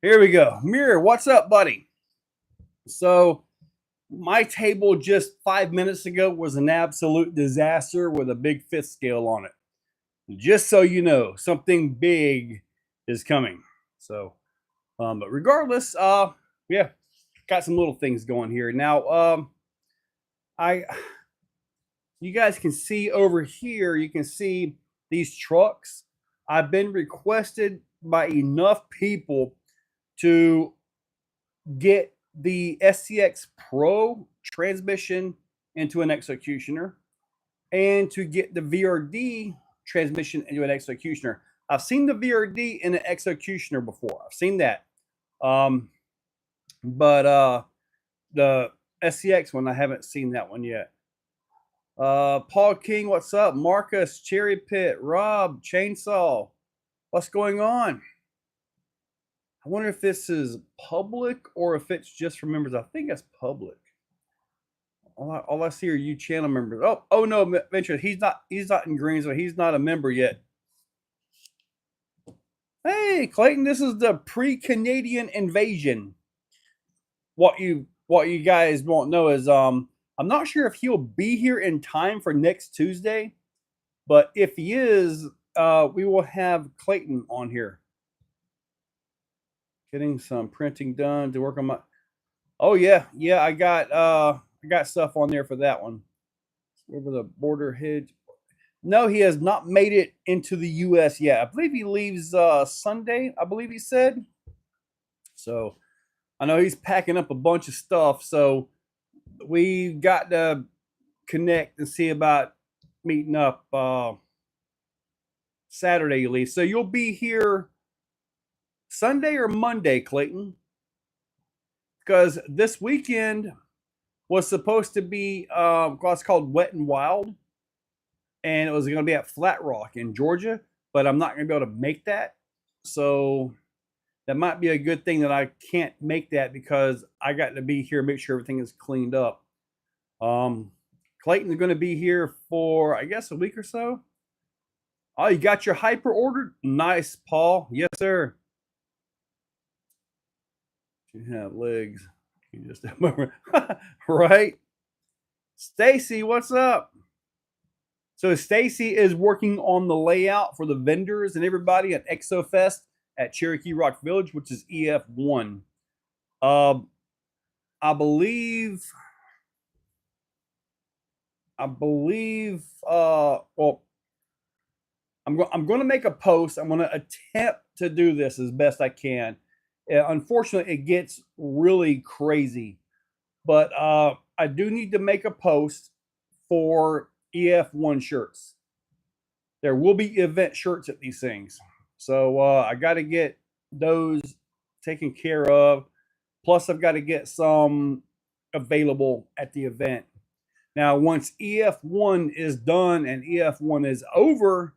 Here we go. Mirror, what's up, buddy? So, my table just 5 minutes ago was an absolute disaster with a big fifth scale on it. Just so you know, something big is coming. So, but regardless, yeah, got some little things going here. Now, I, you guys can see over here, you can see these trucks. I've been requested by enough people to get the SCX Pro transmission into an executioner and to get the VRD transmission into an executioner. I've seen the VRD in an executioner before. I've seen that. Um, but the SCX one, I haven't seen that one yet. Paul King, what's up? Marcus, Cherry Pit, Rob, Chainsaw. What's going on? I wonder if this is public or if it's just for members. I think it's public. All I see are you channel members. Oh no, Venture. He's not in Greensville. He's not a member yet. Hey, Clayton, this is the pre-Canadian invasion. What you guys won't know is I'm not sure if he'll be here in time for next Tuesday, but if he is, we will have Clayton on here. Getting some printing done to work on my. Oh yeah, I got stuff on there for that one. Over the border hedge. No, he has not made it into the U.S. yet. I believe he leaves Sunday. I believe he said. So I know he's packing up a bunch of stuff. So we got to connect and see about meeting up Saturday at least. So you'll be here Sunday or Monday, Clayton, because this weekend was supposed to be what's called Wet and Wild, and it was going to be at Flat Rock in Georgia, but I'm not going to be able to make that. So that might be a good thing that I can't make that because I got to be here, make sure everything is cleaned up. Clayton's going to be here for, I guess, a week or so. Oh, you got your hyper ordered? Nice, Paul. Yes, sir. You have legs. You just right. Stacy, what's up? So Stacy is working on the layout for the vendors and everybody at Exofest at Cherokee Rock Village, which is EF1. I believe. Well, I'm going to make a post. I'm going to attempt to do this as best I can. Unfortunately, it gets really crazy, but I do need to make a post for EF1 shirts. There will be event shirts at these things. So I got to get those taken care of. Plus, I've got to get some available at the event. Now, once EF1 is done and EF1 is over,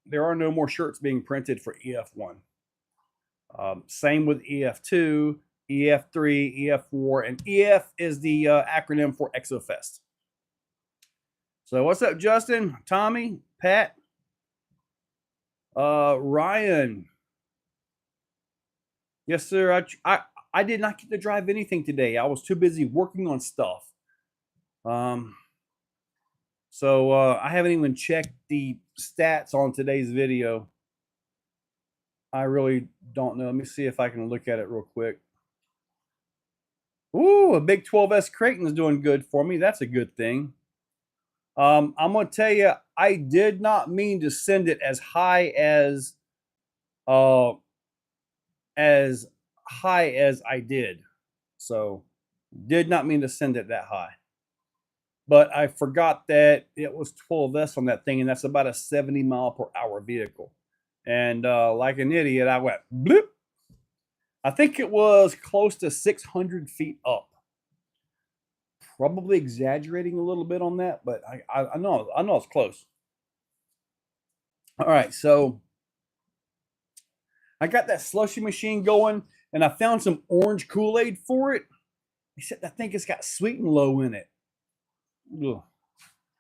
there are no more shirts being printed for EF1. Same with EF2, EF3, EF4, and EF is the acronym for Exofest. So what's up, Justin, Tommy, Pat, Ryan? Yes, sir. I did not get to drive anything today. I was too busy working on stuff. So I haven't even checked the stats on today's video. I really don't know. Let me see if I can look at it real quick. Ooh, a big 12S Kraton is doing good for me. That's a good thing. I'm going to tell you, I did not mean to send it as high as I did. So did not mean to send it that high. But I forgot that it was 12S on that thing, and that's about a 70 mile per hour vehicle. And like an idiot, I went bloop. I think it was close to 600 feet up. Probably exaggerating a little bit on that, but I know it's close. All right, so I got that slushy machine going, and I found some orange Kool-Aid for it. Except I think it's got sweet and low in it. Ugh.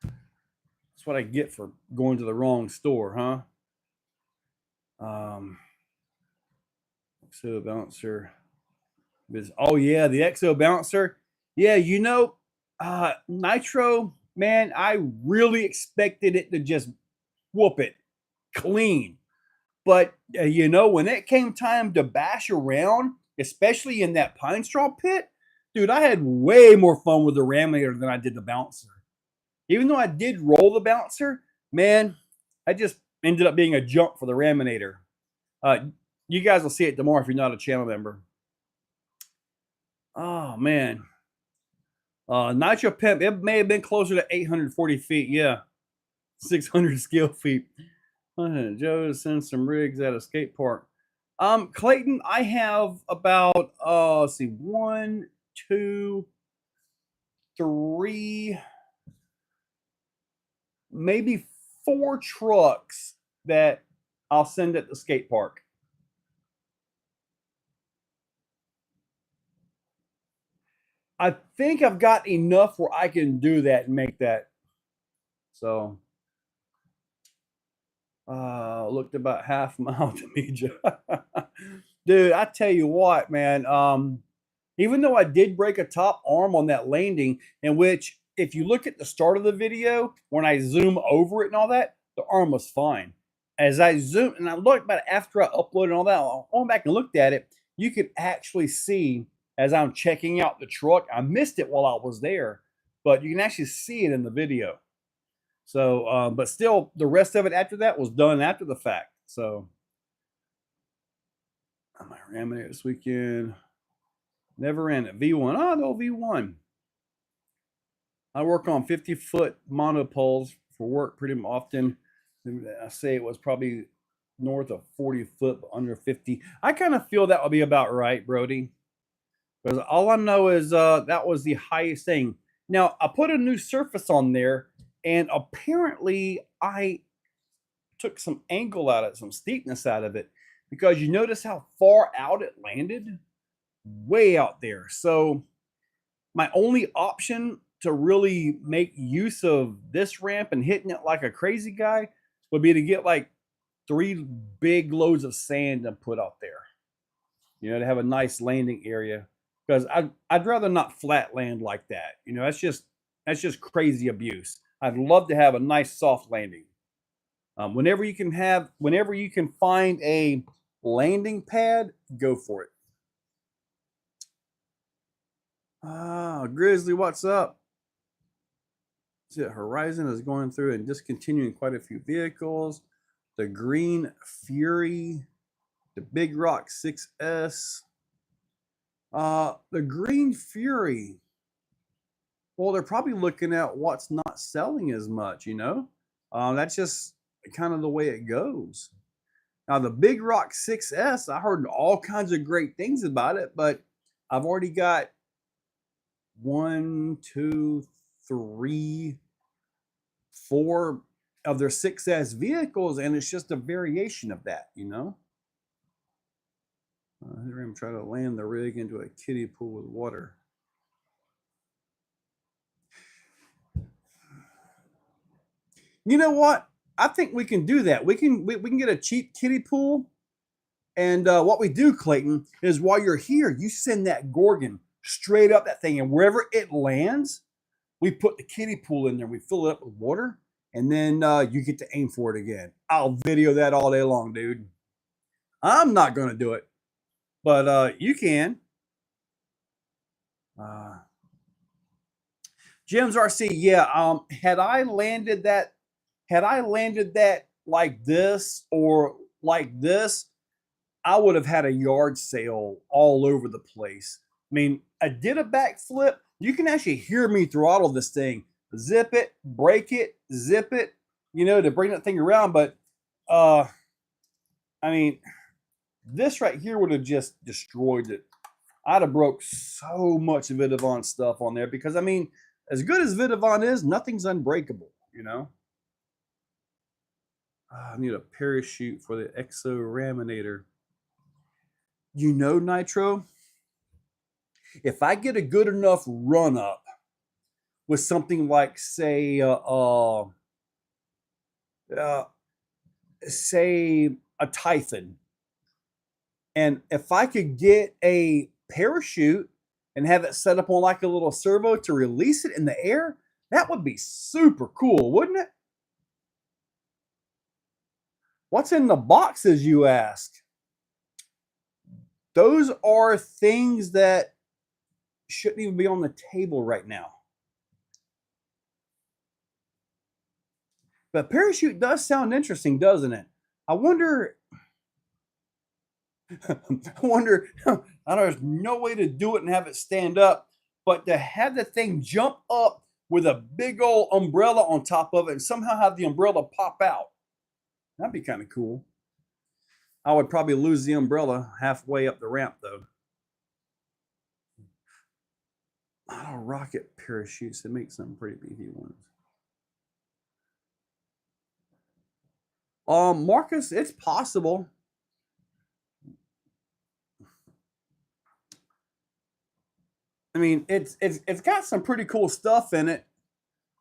That's what I get for going to the wrong store, huh? Exo bouncer. Oh yeah, the Exo bouncer. Yeah, you know, Nitro, man, I really expected it to just whoop it clean. But you know, when it came time to bash around, especially in that pine straw pit, dude, I had way more fun with the Raminator than I did the bouncer. Even though I did roll the bouncer, man, I just ended up being a jump for the Raminator. You guys will see it tomorrow if you're not a channel member. Oh man, Nitro Pimp. It may have been closer to 840 feet. Yeah, 600 scale feet. Joe sends some rigs at a skate park. Clayton, I have about let's see, 1, 2, 3, maybe 4 trucks that I'll send at the skate park. I think I've got enough where I can do that and make that. So looked about half a mile to me, Joe. Dude, I tell you what, man. Even though I did break a top arm on that landing, in which if you look at the start of the video, when I zoom over it and all that, the arm was fine. As I zoomed and I looked back after I uploaded and all that, I went back and looked at it, you could actually see as I'm checking out the truck. I missed it while I was there, but you can actually see it in the video. So, but still, the rest of it after that was done after the fact. So, I might ram it this weekend. Never ran it. V1. Oh, no, V1. I work on 50-foot monopoles for work pretty often. I say it was probably north of 40 foot, but under 50. I kind of feel that would be about right, Brody. Because all I know is that was the highest thing. Now, I put a new surface on there, and apparently I took some angle out of it, some steepness out of it, because you notice how far out it landed? Way out there. So my only option to really make use of this ramp and hitting it like a crazy guy would be to get like 3 big loads of sand and put out there, you know, to have a nice landing area. Because I'd rather not flat land like that. You know, that's just crazy abuse. I'd love to have a nice soft landing. Whenever you can find a landing pad, go for it. Grizzly, what's up? See, Horizon is going through and discontinuing quite a few vehicles. The Green Fury, the Big Rock 6S. The Green Fury. Well, they're probably looking at what's not selling as much, you know? That's just kind of the way it goes. Now, the Big Rock 6S, I heard all kinds of great things about it, but I've already got 1, 2, 3, 4 of their 6S vehicles, and it's just a variation of that, you know? Here I'm trying to land the rig into a kiddie pool with water. You know what? I think we can do that. We can get a cheap kiddie pool, and what we do, Clayton, is while you're here, you send that Gorgon straight up that thing, and wherever it lands, we put the kiddie pool in there. We fill it up with water, and then you get to aim for it again. I'll video that all day long, dude. I'm not going to do it, but you can. Jim's RC, yeah. Had I landed that like this or like this, I would have had a yard sale all over the place. I mean, I did a backflip. You can actually hear me throttle this thing. Zip it, break it, zip it, you know, to bring that thing around. But, I mean, this right here would have just destroyed it. I'd have broke so much Vidavon stuff on there because, I mean, as good as Vidavon is, nothing's unbreakable, you know? I need a parachute for the Exo Raminator. You know, Nitro, if I get a good enough run up with something like, say, say a Typhon, And if I could get a parachute and have it set up on like a little servo to release it in the air, that would be super cool, wouldn't it? What's in the boxes, you ask? Those are things that shouldn't even be on the table right now. But parachute does sound interesting, doesn't it? I wonder, I don't know, there's no way to do it and have it stand up, but to have the thing jump up with a big old umbrella on top of it and somehow have the umbrella pop out, that'd be kind of cool. I would probably lose the umbrella halfway up the ramp, though. Auto rocket parachutes, they make some pretty beefy ones. Marcus, it's possible. I mean, it's got some pretty cool stuff in it.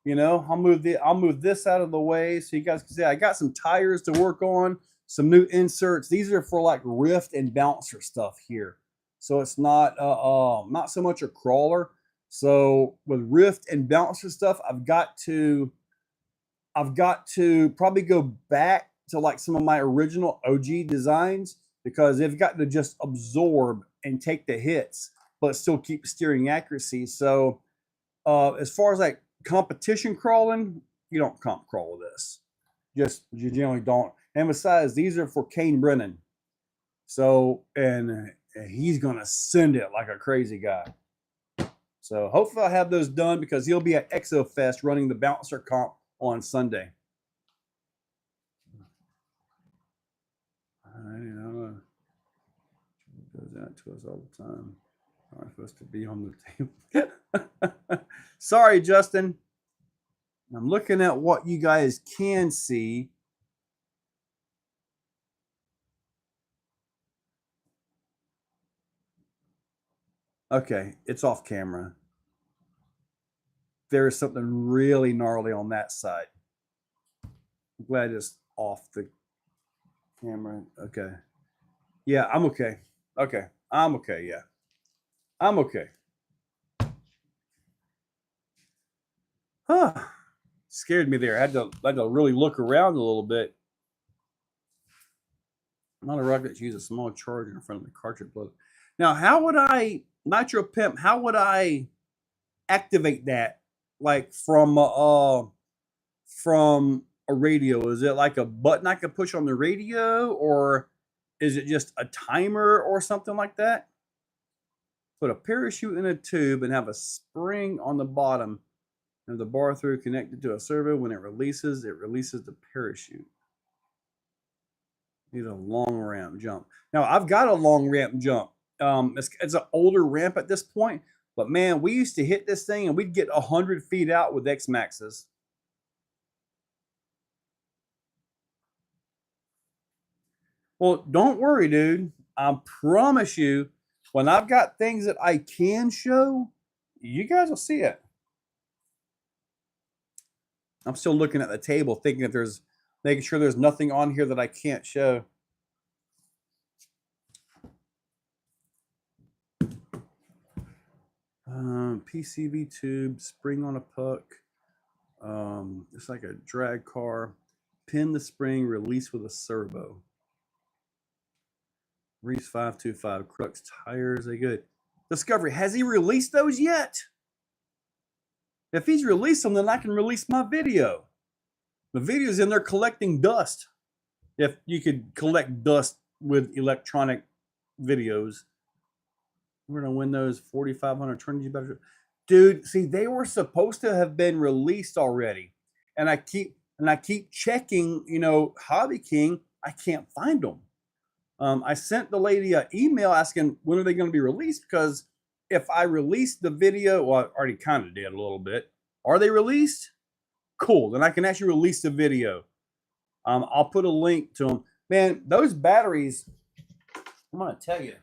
You know, I'll move this out of the way so you guys can see. I got some tires to work on, some new inserts. These are for like rift and bouncer stuff here. So it's not so much a crawler. So with rift and bouncer stuff, I've got to probably go back to like some of my original OG designs because they've got to just absorb and take the hits, but still keep steering accuracy. So as far as like competition crawling, you don't comp crawl with this. You generally don't. And besides, these are for Kane Brennan. So, and he's going to send it like a crazy guy. So hopefully I'll have those done because he'll be at ExoFest running the bouncer comp on Sunday. I know. It does that to us all the time. I'm supposed to be on the table. Sorry, Justin. I'm looking at what you guys can see. Okay, it's off camera. There is something really gnarly on that side. I'm glad it's off the camera. Okay. Yeah, I'm okay. Okay. I'm okay. Yeah. I'm okay. Huh. Scared me there. I had to really look around a little bit. Not a rocket, use a small charger in front of the cartridge plug. Now, how would I, Nitro Pimp, how would I activate that? Like from a radio? Is it like a button I could push on the radio, or is it just a timer or something like that? Put a parachute in a tube and have a spring on the bottom and the bar through connected to a servo. When it releases the parachute. Need a long ramp jump. Now I've got a long ramp jump. It's an older ramp at this point, but man, we used to hit this thing and we'd get 100 feet out with X Maxes. Well, don't worry, dude. I promise you, when I've got things that I can show, you guys will see it. I'm still looking at the table, thinking if there's, making sure there's nothing on here that I can't show. PCV tube, spring on a puck. It's like a drag car. Pin the spring, release with a servo. Reese 525, Crux tires, they good. Discovery, has he released those yet? If he's released them, then I can release my video. The video's in there collecting dust. If you could collect dust with electronic videos. We're gonna win those 4,500 Trinity batteries. Dude, see, they were supposed to have been released already. And I keep checking, you know, Hobby King, I can't find them. I sent the lady an email asking when are they going to be released, because if I release the video, well, I already kind of did a little bit. Are they released? Cool. Then I can actually release the video. I'll put a link to them. Man, those batteries, I'm going to tell you.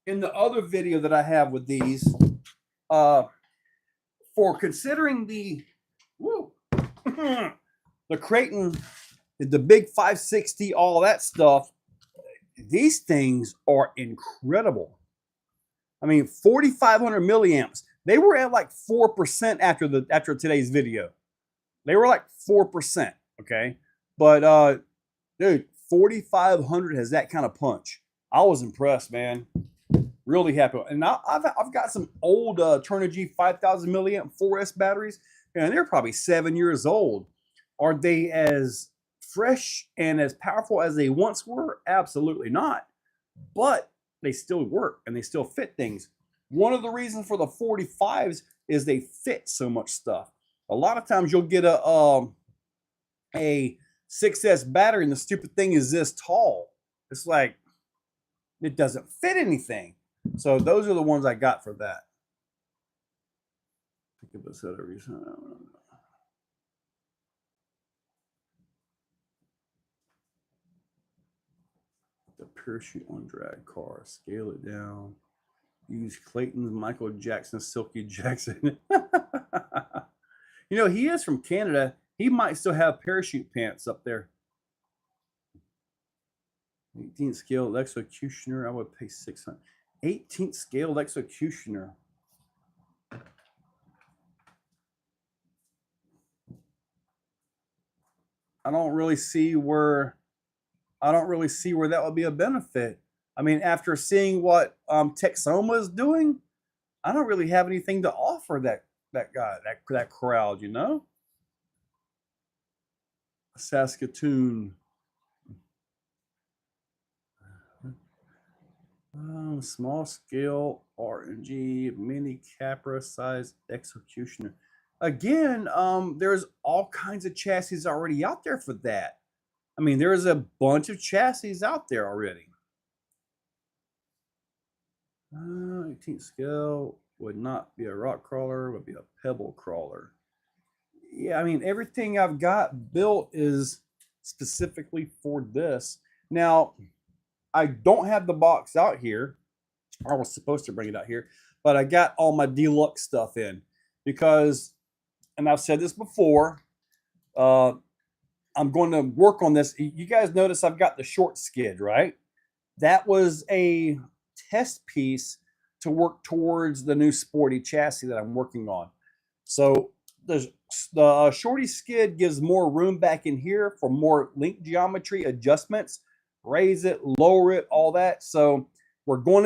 In the other video that I have with these, for considering the Kraton the big 560, all that stuff. These things are incredible. I mean, 4,500 milliamps. They were at like 4% after today's video. They were like 4%. Okay, but dude, 4,500 has that kind of punch. I was impressed, man. Really happy. And now I've got some old Turnigy 5,000 milliamp 4S batteries, and they're probably 7 years old. Are they as fresh and as powerful as they once were? Absolutely not. But they still work and they still fit things. One of the reasons for the 45s is they fit so much stuff. A lot of times you'll get a 6S battery and the stupid thing is this tall. It's like it doesn't fit anything. So those are the ones I got for that. Think of this other reason. The parachute on drag car. Scale it down. Use Clayton's Michael Jackson Silky Jackson. You know, he is from Canada. He might still have parachute pants up there. 18th scale executioner. I would pay 600. 18th scale executioner. I don't really see where that would be a benefit. I mean, after seeing what Texoma is doing, I don't really have anything to offer that crowd, you know? Saskatoon. Small scale RNG mini Capra size executioner. Again, there's all kinds of chassis already out there for that. I mean, there's a bunch of chassis out there already. 18th scale would not be a rock crawler, would be a pebble crawler. Yeah, I mean, everything I've got built is specifically for this. Now, I don't have the box out here. I was supposed to bring it out here, but I got all my deluxe stuff in because, and I've said this before, I'm going to work on this. You guys notice I've got the short skid, right? That was a test piece to work towards the new sporty chassis that I'm working on. So the shorty skid gives more room back in here for more link geometry adjustments, raise it, lower it, all that. So we're going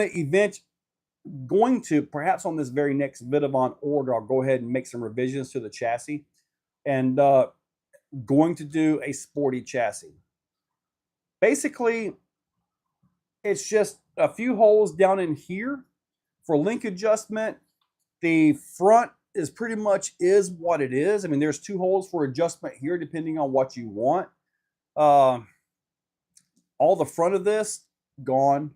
to perhaps on this very next bit of on order, I'll go ahead and make some revisions to the chassis and going to do a sporty chassis. Basically, it's just a few holes down in here for link adjustment. The front is pretty much is what it is. I mean, there's 2 holes for adjustment here depending on what you want. All the front of this gone.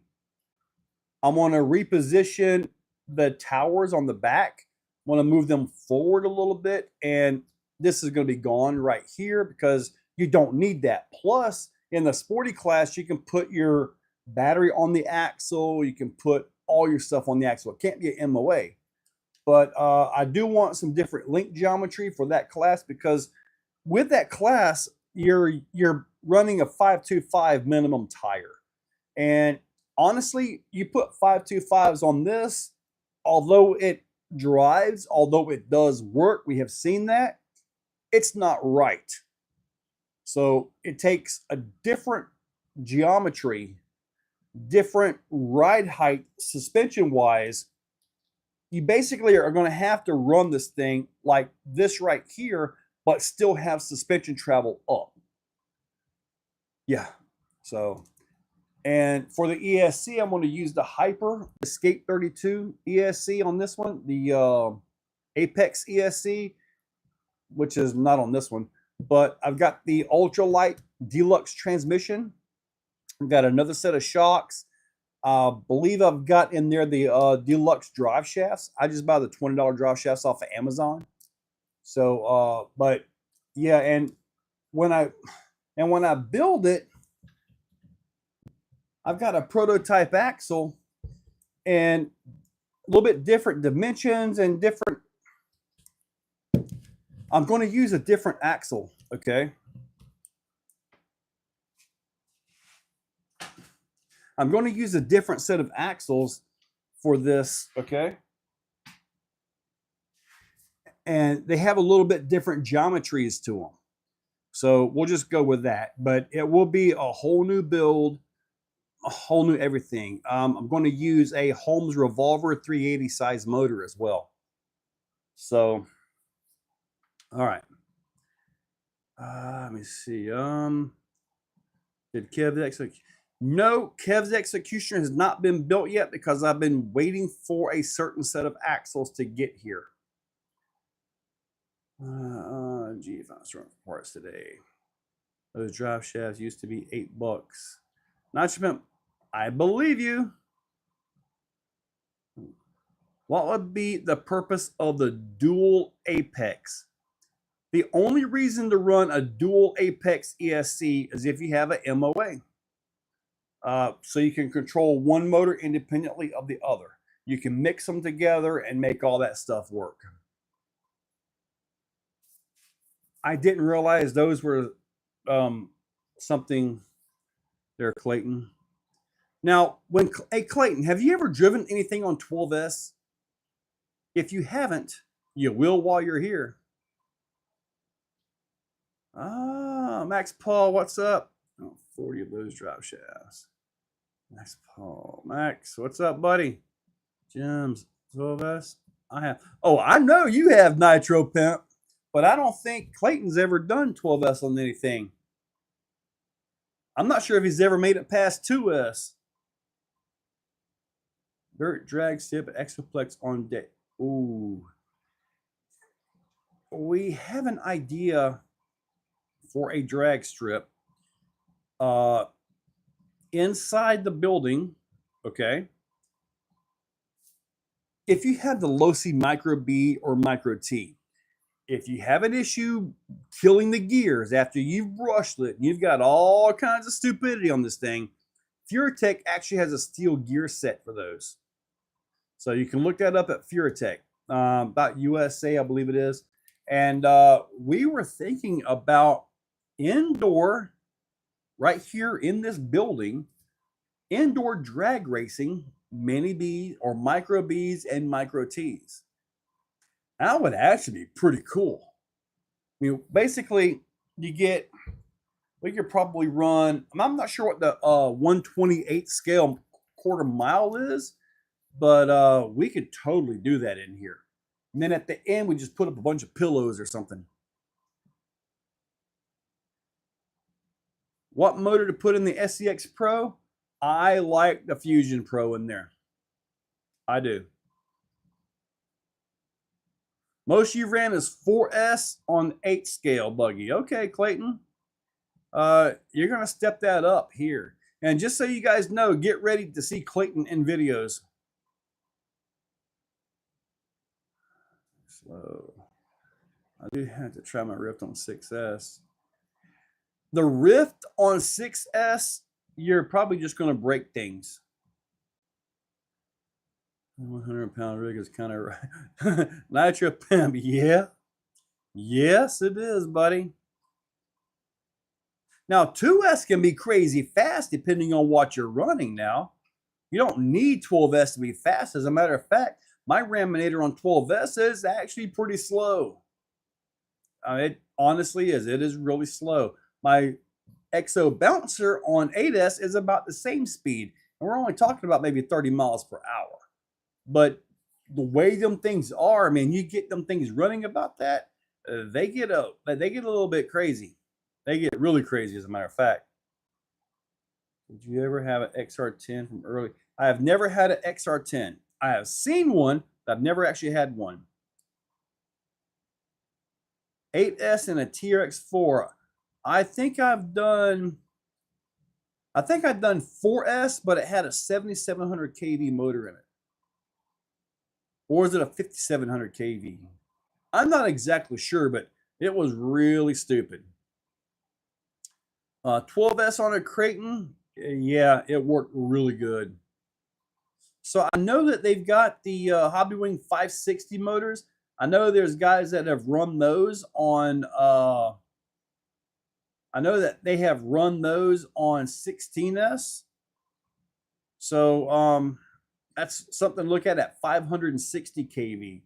I'm going to reposition the towers on the back. I'm going to move them forward a little bit, and this is going to be gone right here because you don't need that. Plus, in the sporty class, you can put your battery on the axle. You can put all your stuff on the axle. It can't be an MOA. But I do want some different link geometry for that class because with that class, you're running a 525 minimum tire. And honestly, you put 525s on this, although it drives, although it does work, we have seen that, it's not right. So it takes a different geometry, different ride height, suspension-wise. You basically are going to have to run this thing like this right here, but still have suspension travel up. Yeah. So, and for the ESC, I'm going to use the Hyper Escape 32 ESC on this one, the Apex ESC, which is not on this one, but I've got the ultralight deluxe transmission. I've got another set of shocks. I believe I've got in there the deluxe drive shafts. I just buy the $20 drive shafts off of Amazon. So, but yeah, and when I build it, I've got a prototype axle and a little bit different dimensions and different. I'm going to use a different axle, okay? I'm going to use a different set of axles for this, okay? And they have a little bit different geometries to them. So we'll just go with that. But it will be a whole new build, a whole new everything. I'm going to use a Holmes Revolver 380 size motor as well. So, all right. Let me see. Did Kev's execution? No, Kev's execution has not been built yet because I've been waiting for a certain set of axles to get here. Gee, if I was running for parts today. Those drive shafts used to be $8. Nitro Pimp, I believe you. What would be the purpose of the dual apex? The only reason to run a dual apex ESC is if you have an MOA. So you can control one motor independently of the other. You can mix them together and make all that stuff work. I didn't realize those were something there, Clayton. Now, hey, Clayton, have you ever driven anything on 12S? If you haven't, you will while you're here. Max Paul, what's up? Oh, 40 of those drive shafts. Max Paul. Max, what's up, buddy? Gems, 12S. I have. Oh, I know you have Nitro Pimp, but I don't think Clayton's ever done 12S on anything. I'm not sure if he's ever made it past 2S. Dirt drag strip Exoplex on deck. Ooh. We have an idea for a drag strip inside the building, okay? If you have the low-C Micro B or Micro T, if you have an issue killing the gears after you've brushed it, and you've got all kinds of stupidity on this thing, Furatech actually has a steel gear set for those. So you can look that up at Furatech, about USA, I believe it is. And we were thinking about indoor, right here in this building, indoor drag racing, mini B or Micro Bs and Micro Ts. That would actually be pretty cool. I mean, basically, we could probably run, I'm not sure what the 1/28 scale quarter mile is, but we could totally do that in here. And then at the end, we just put up a bunch of pillows or something. What motor to put in the SCX Pro? I like the Fusion Pro in there. I do. Most you ran is 4S on 8 scale buggy. Okay, Clayton. You're going to step that up here. And just so you guys know, get ready to see Clayton in videos. So, I do have to try my Rift on 6S. The Rift on 6S, you're probably just going to break things. 100-pound rig is kind of right. Nitro Pimp, yeah. Yes, it is, buddy. Now, 2S can be crazy fast depending on what you're running now. You don't need 12S to be fast. As a matter of fact, my Raminator on 12S is actually pretty slow. It honestly is. It is really slow. My Exo Bouncer on 8S is about the same speed. And we're only talking about maybe 30 miles per hour. But the way them things are, I mean, you get them things running about that, they get a little bit crazy. They get really crazy, as a matter of fact. Did you ever have an XR10 from early? I have never had an XR10. I have seen one, but I've never actually had one. 8S and a TRX4. I think I've done 4S, but it had a 7,700 kV motor in it. Or is it a 5,700 kV? I'm not exactly sure, but it was really stupid. 12S on a Kraton, yeah, it worked really good. So I know that they've got the Hobbywing 560 motors. I know there's guys that have run those on, I know that they have run those on 16S. So that's something to look at 560 kV.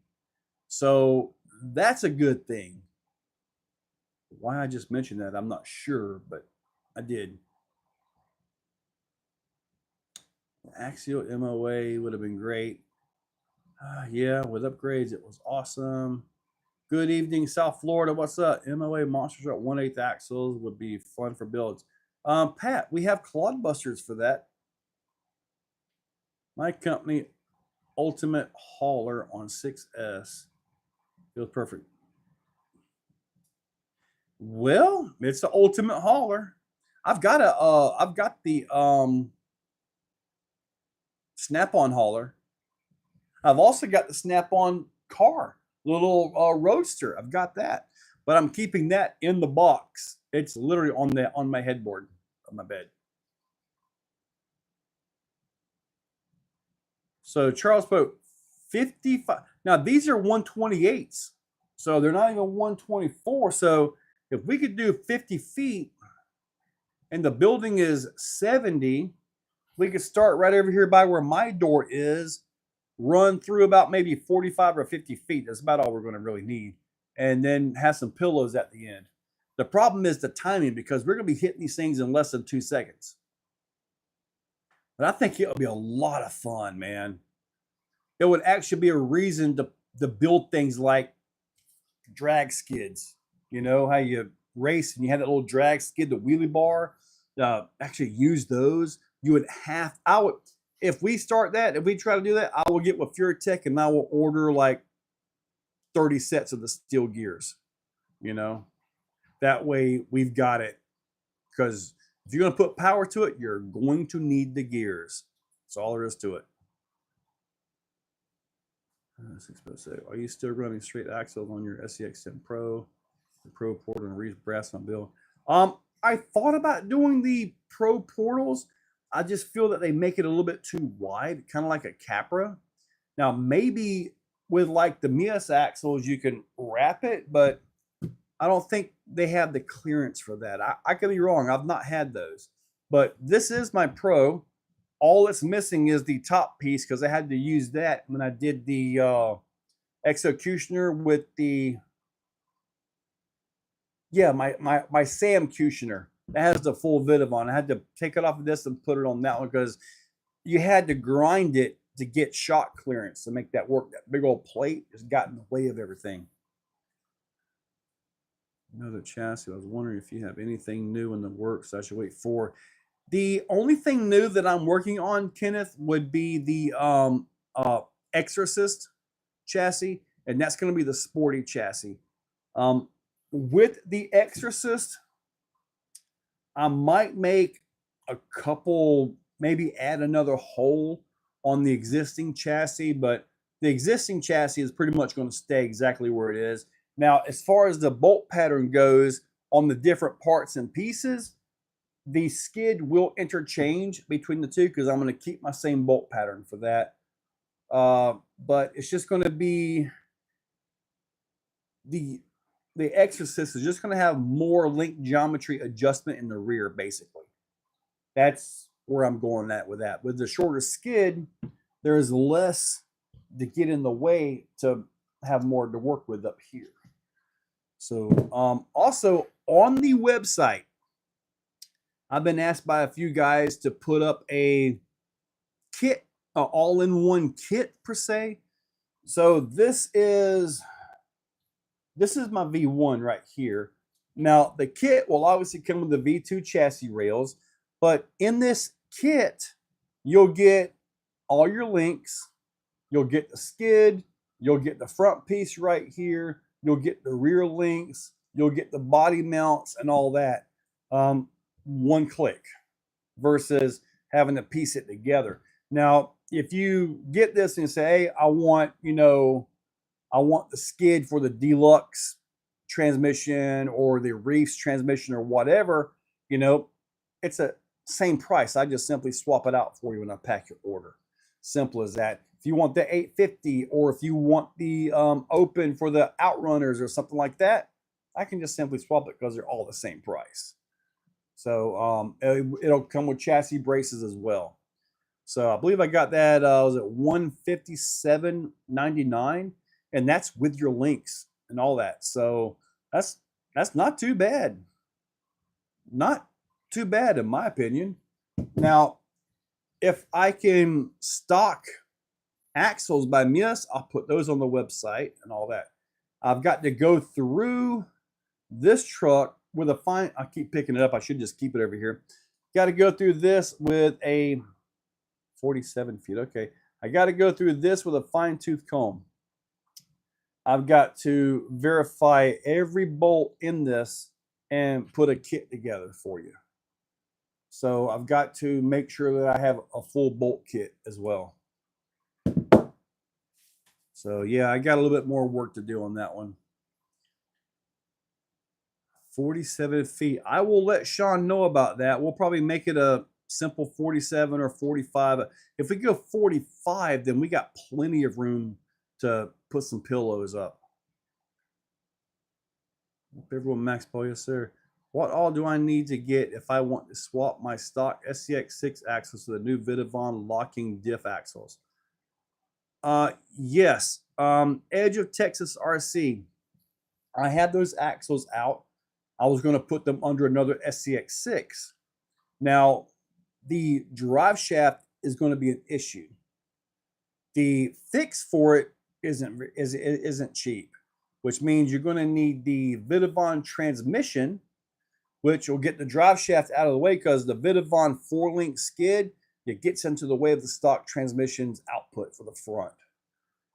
So that's a good thing. Why I just mentioned that, I'm not sure, but I did. Axial MOA would have been great. Yeah, with upgrades, it was awesome. Good evening, South Florida. What's up? MOA monsters at 1/8 axles would be fun for builds. Pat, we have clodbusters for that. My company, Ultimate Hauler on 6S. Feels perfect. Well, it's the Ultimate Hauler. I've got the Snap-on hauler. I've also got the Snap-on car, little roadster. I've got that, but I'm keeping that in the box. It's literally on my headboard of my bed. So Charles Pope, 55. Now these are 128s, so they're not even 124. So if we could do 50 feet, and the building is 70, we could start right over here by where my door is, run through about maybe 45 or 50 feet. That's about all we're going to really need. And then have some pillows at the end. The problem is the timing, because we're going to be hitting these things in less than 2 seconds. But I think it'll be a lot of fun, man. It would actually be a reason to build things like drag skids. You know, how you race and you had that little drag skid, the wheelie bar. Actually use those. You would have, if we start that, if we try to do that, I will get with FureTech and I will order like 30 sets of the steel gears, you know, that way we've got it. Because if you're going to put power to it, you're going to need the gears. That's all there is to it. Are you still running straight axles on your SCX and Pro, the Pro Portal and Reese brass on bill? I thought about doing the Pro Portals. I just feel that they make it a little bit too wide, kind of like a Capra. Now, maybe with like the Mias axles, you can wrap it, but I don't think they have the clearance for that. I could be wrong. I've not had those. But this is my Pro. All it's missing is the top piece, because I had to use that when I did the Executioner with the, yeah, my Sam Cutioner. That has the full Vitiv on. I had to take it off of this and put it on that one, because you had to grind it to get shot clearance to make that work. That big old plate has got in the way of everything. Another chassis. I was wondering if you have anything new in the works I should wait for. The only thing new that I'm working on, Kenneth, would be the Exorcist chassis, and that's going to be the sporty chassis. With the Exorcist, I might make a couple, maybe add another hole on the existing chassis, but the existing chassis is pretty much going to stay exactly where it is. Now, as far as the bolt pattern goes on the different parts and pieces, the skid will interchange between the two, because I'm going to keep my same bolt pattern for that. But it's just going to be the Exorcist is just going to have more link geometry adjustment in the rear, basically. That's where I'm going at with that. With the shorter skid, there is less to get in the way to have more to work with up here. So also on the website, I've been asked by a few guys to put up a kit, an all-in-one kit per se. So this is my V1 right here. Now the kit will obviously come with the V2 chassis rails, but in this kit, you'll get all your links. You'll get the skid. You'll get the front piece right here. You'll get the rear links. You'll get the body mounts and all that. One click versus having to piece it together. Now, if you get this and say, hey, I want the skid for the deluxe transmission or the Reefs transmission or whatever, it's a same price. I just simply swap it out for you when I pack your order. Simple as that. If you want the 850, or if you want the open for the Outrunners or something like that, I can just simply swap it, because they're all the same price. So it'll come with chassis braces as well. So I believe I got that, was it $157.99, and that's with your links and all that. So that's not too bad. Not too bad in my opinion. Now, if I can stock axles by Miss, I'll put those on the website and all that. I've got to go through this truck with a fine, I keep picking it up. I should just keep it over here. Got to go through this with a 47 feet. Okay. I got to go through this with a fine tooth comb. I've got to verify every bolt in this and put a kit together for you. So I've got to make sure that I have a full bolt kit as well. So yeah, I got a little bit more work to do on that one. 47 feet. I will let Sean know about that. We'll probably make it a simple 47 or 45. If we go 45, then we got plenty of room to put some pillows up. Hope everyone max Paul, yes sir. What all do I need to get if I want to swap my stock SCX6 axles to the new Vidavon locking diff axles? Yes. Edge of Texas RC. I had those axles out. I was going to put them under another SCX6. Now, the drive shaft is going to be an issue. The fix for it isn't cheap, which means you're going to need the Vidavon transmission, which will get the drive shaft out of the way because the Vidavon 4-link skid, it gets into the way of the stock transmission's output for the front.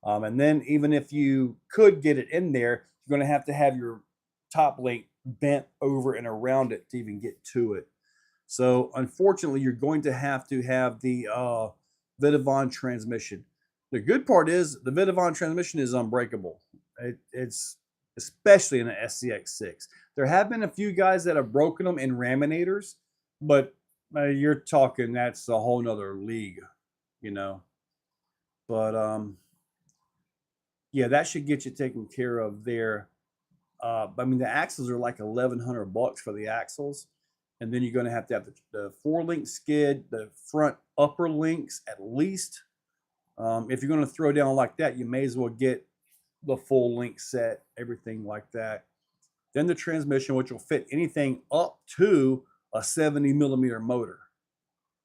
And then even if you could get it in there, you're going to have your top link bent over and around it to even get to it. So unfortunately, you're going to have the Vidavon transmission. The good part is the Vidavon transmission is unbreakable. It's especially in an SCX6. There have been a few guys that have broken them in raminators, but you're talking that's a whole nother league, you know. But yeah, that should get you taken care of there. I mean, the axles are like $1,100 for the axles, and then you're going to have the 4-link skid, the front upper links at least. If you're going to throw down like that, you may as well get the full link set, everything like that. Then the transmission, which will fit anything up to a 70mm motor.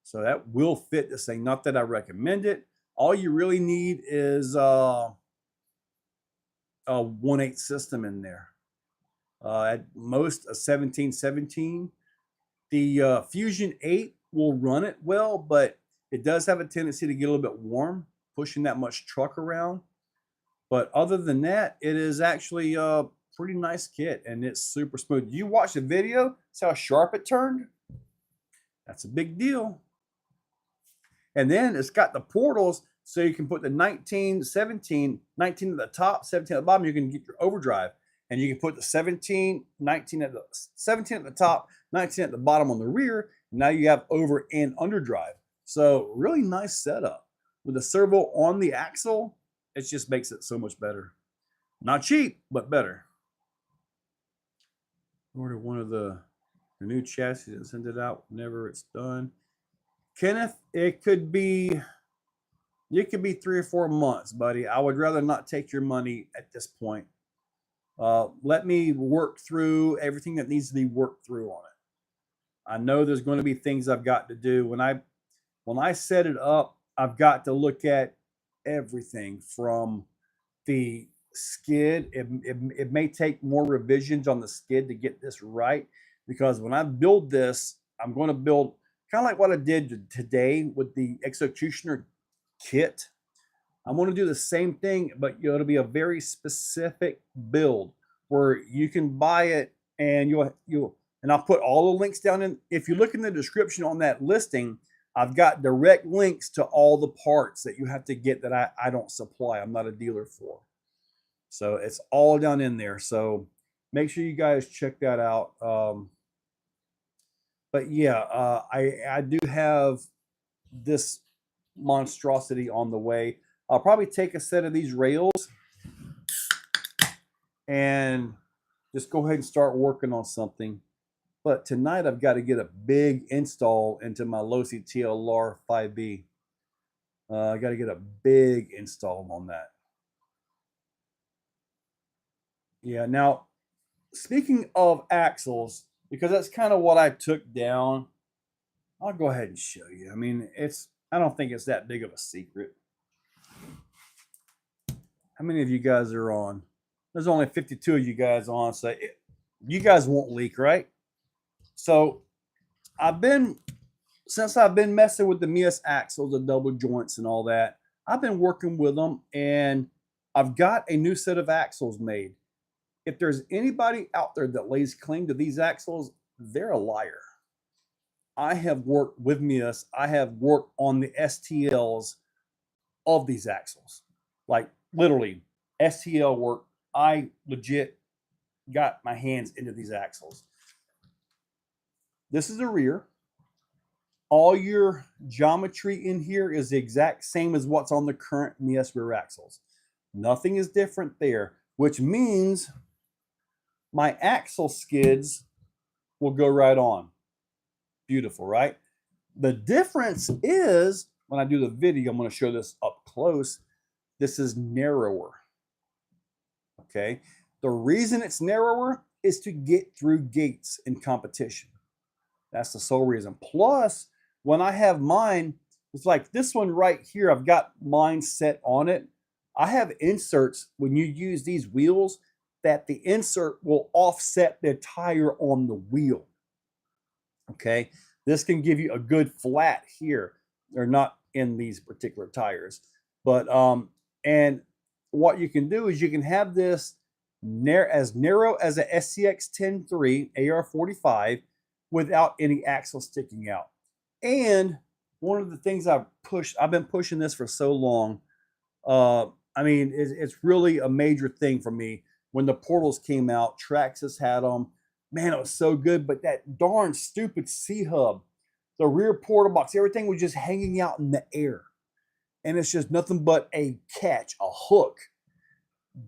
So that will fit this thing. Not that I recommend it. All you really need is a 1/8 system in there. At most a 1717. The Fusion 8 will run it well, but it does have a tendency to get a little bit warm, pushing that much truck around. But other than that, it is actually a pretty nice kit, and it's super smooth. You watch the video, see how sharp it turned? That's a big deal. And then it's got the portals, so you can put the 19, 17, 19 at the top, 17 at the bottom. You can get your overdrive. And you can put the 17 at the top, 19 at the bottom on the rear. Now you have over and underdrive. So really nice setup. With the servo on the axle, it just makes it so much better. Not cheap, but better. Order one of the new chassis and send it out whenever it's done. Kenneth, it could be 3 or 4 months, buddy. I would rather not take your money at this point. Let me work through everything that needs to be worked through on it. I know there's going to be things I've got to do. When I set it up, I've got to look at everything from the skid. It may take more revisions on the skid to get this right, because when I build this, I'm going to build kind of like what I did today with the Executioner kit. I'm going to do the same thing, but it'll be a very specific build where you can buy it, and and I'll put all the links down in. If you look in the description on that listing, I've got direct links to all the parts that you have to get that I don't supply. I'm not a dealer for. So it's all down in there. So make sure you guys check that out. But yeah, I do have this monstrosity on the way. I'll probably take a set of these rails and just go ahead and start working on something. But tonight I've got to get a big install into my Losi TLR 5B. I got to get a big install on that. Yeah, now, speaking of axles, because that's kind of what I took down, I'll go ahead and show you. I mean, I don't think it's that big of a secret. How many of you guys are on? There's only 52 of you guys on, so you guys won't leak, right? So since I've been messing with the Mias axles, the double joints and all that, I've been working with them, and I've got a new set of axles made. If there's anybody out there that lays claim to these axles, they're a liar. I have worked with Mias. I have worked on the STLs of these axles. Like literally STL work. I legit got my hands into these axles. This is the rear. All your geometry in here is the exact same as what's on the current Mias rear axles. Nothing is different there, which means my axle skids will go right on. Beautiful, right? The difference is, when I do the video, I'm going to show this up close. This is narrower. Okay. The reason it's narrower is to get through gates in competition. That's the sole reason. Plus, when I have mine, it's like this one right here, I've got mine set on it. I have inserts when you use these wheels that the insert will offset the tire on the wheel. Okay, this can give you a good flat here. They're not in these particular tires, but and what you can do is you can have this as narrow as a SCX 10.3 AR45 without any axle sticking out. And one of the things I've been pushing this for so long. I mean, it's really a major thing for me. When the portals came out, Traxxas had them. Man, it was so good. But that darn stupid C-hub, the rear portal box, everything was just hanging out in the air. And it's just nothing but a catch, a hook.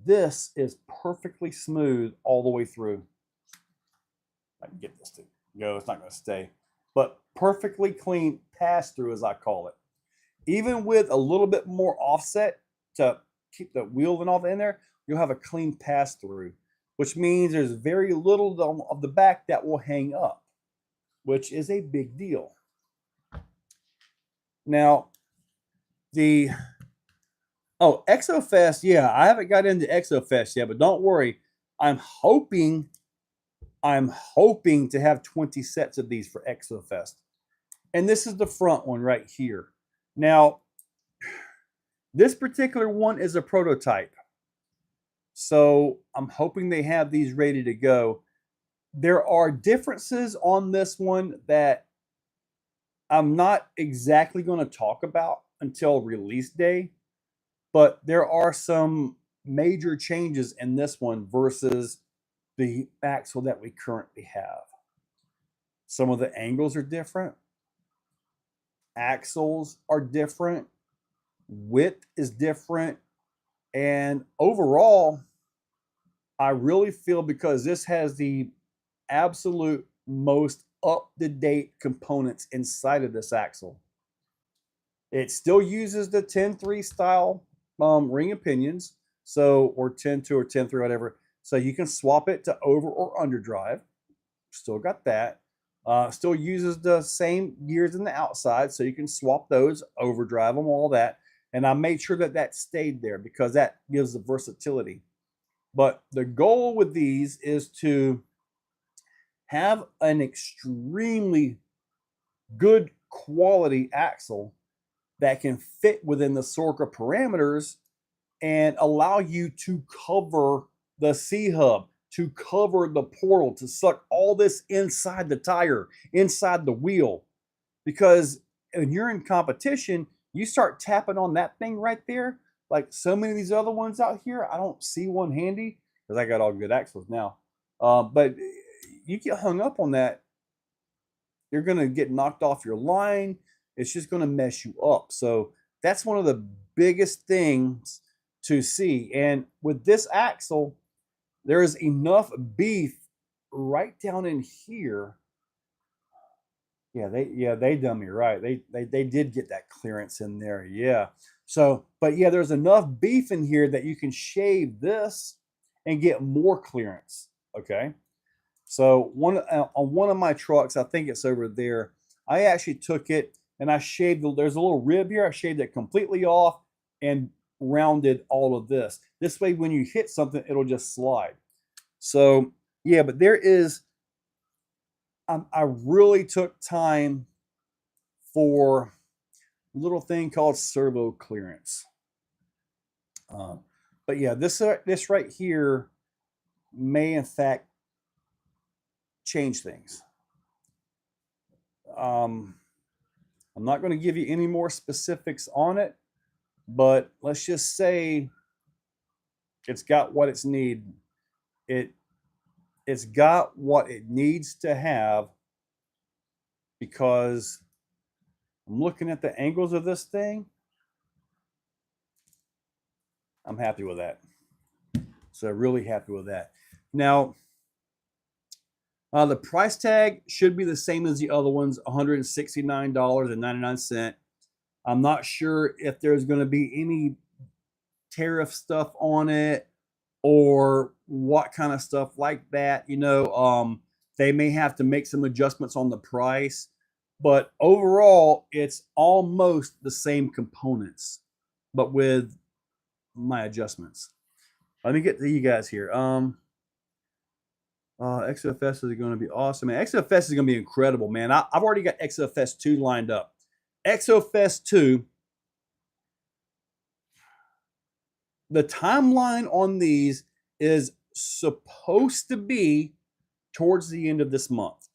This is perfectly smooth all the way through. I can get this to go. It's not going to stay. But perfectly clean pass-through, as I call it. Even with a little bit more offset to keep the wheel and all in there, you'll have a clean pass-through, which means there's very little of the back that will hang up, which is a big deal. Now, Exofest, yeah, I haven't got into Exofest yet, but don't worry. I'm hoping to have 20 sets of these for Exofest. And this is the front one right here. Now, this particular one is a prototype. So I'm hoping they have these ready to go. There are differences on this one that I'm not exactly going to talk about until release day, but there are some major changes in this one versus the axle that we currently have. Some of the angles are different. Axles are different. Width is different. And overall, I really feel, because this has the absolute most up-to-date components inside of this axle. It still uses the 10.3 style ring and pinions, or 10.2 or 10.3, whatever. So you can swap it to over or underdrive. Still got that. Still uses the same gears in the outside, so you can swap those, overdrive them, all that. And I made sure that that stayed there because that gives the versatility. But the goal with these is to have an extremely good quality axle that can fit within the Sorka parameters and allow you to cover the C-hub, to cover the portal, to suck all this inside the tire, inside the wheel. Because when you're in competition, you start tapping on that thing right there, like so many of these other ones out here. I don't see one handy because I got all good axles now. But you get hung up on that, you're going to get knocked off your line. It's just going to mess you up. So that's one of the biggest things to see. And with this axle, there is enough beef right down in here they done me right. They did get that clearance in there. Yeah. So, but yeah, there's enough beef in here that you can shave this and get more clearance. Okay. So on one of my trucks, I think it's over there, I actually took it and I shaved, there's a little rib here. I shaved it completely off and rounded all of this. This way, when you hit something, it'll just slide. So yeah, but there is, I really took time for a little thing called servo clearance. But yeah, this right here may in fact change things. I'm not going to give you any more specifics on it, but let's just say it's got what it's need. It's got what it needs to have, because I'm looking at the angles of this thing. I'm happy with that. So really happy with that. Now, the price tag should be the same as the other ones, $169.99. I'm not sure if there's going to be any tariff stuff on it or what kind of stuff like that. You know, they may have to make some adjustments on the price, but overall, it's almost the same components, but with my adjustments. Let me get to you guys here. XFS is going to be awesome, man. XFS is going to be incredible, man. I've already got XFS 2 lined up. XFS 2, the timeline on these is supposed to be towards the end of this month.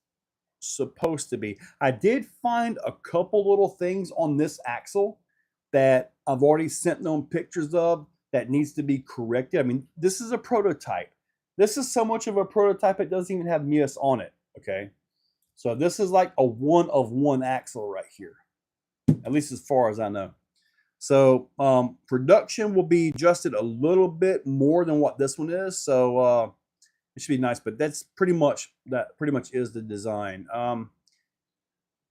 Supposed to be. I did find a couple little things on this axle that I've already sent them pictures of that needs to be corrected. I mean, this is a prototype. This is so much of a prototype, it doesn't even have MIS on it, okay? So this is like a one-of-one axle right here, at least as far as I know. So production will be adjusted a little bit more than what this one is, so it should be nice, but that pretty much is the design.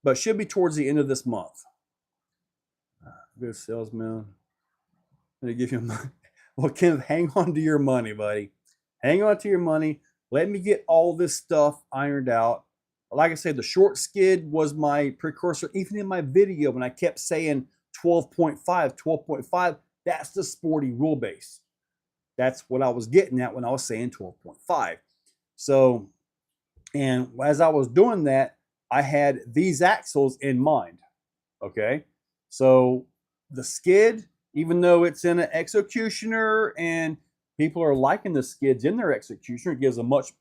But should be towards the end of this month. Good salesman. I'm gonna give you money. Well, Kenneth, hang on to your money, buddy. Hang on to your money. Let me get all this stuff ironed out. Like I said, the short skid was my precursor. Even in my video, when I kept saying 12.5, 12.5, that's the sporty rule base. That's what I was getting at when I was saying 12.5. So, and as I was doing that, I had these axles in mind. Okay. So the skid, even though it's in an executioner and people are liking the skids in their executioner, it gives a much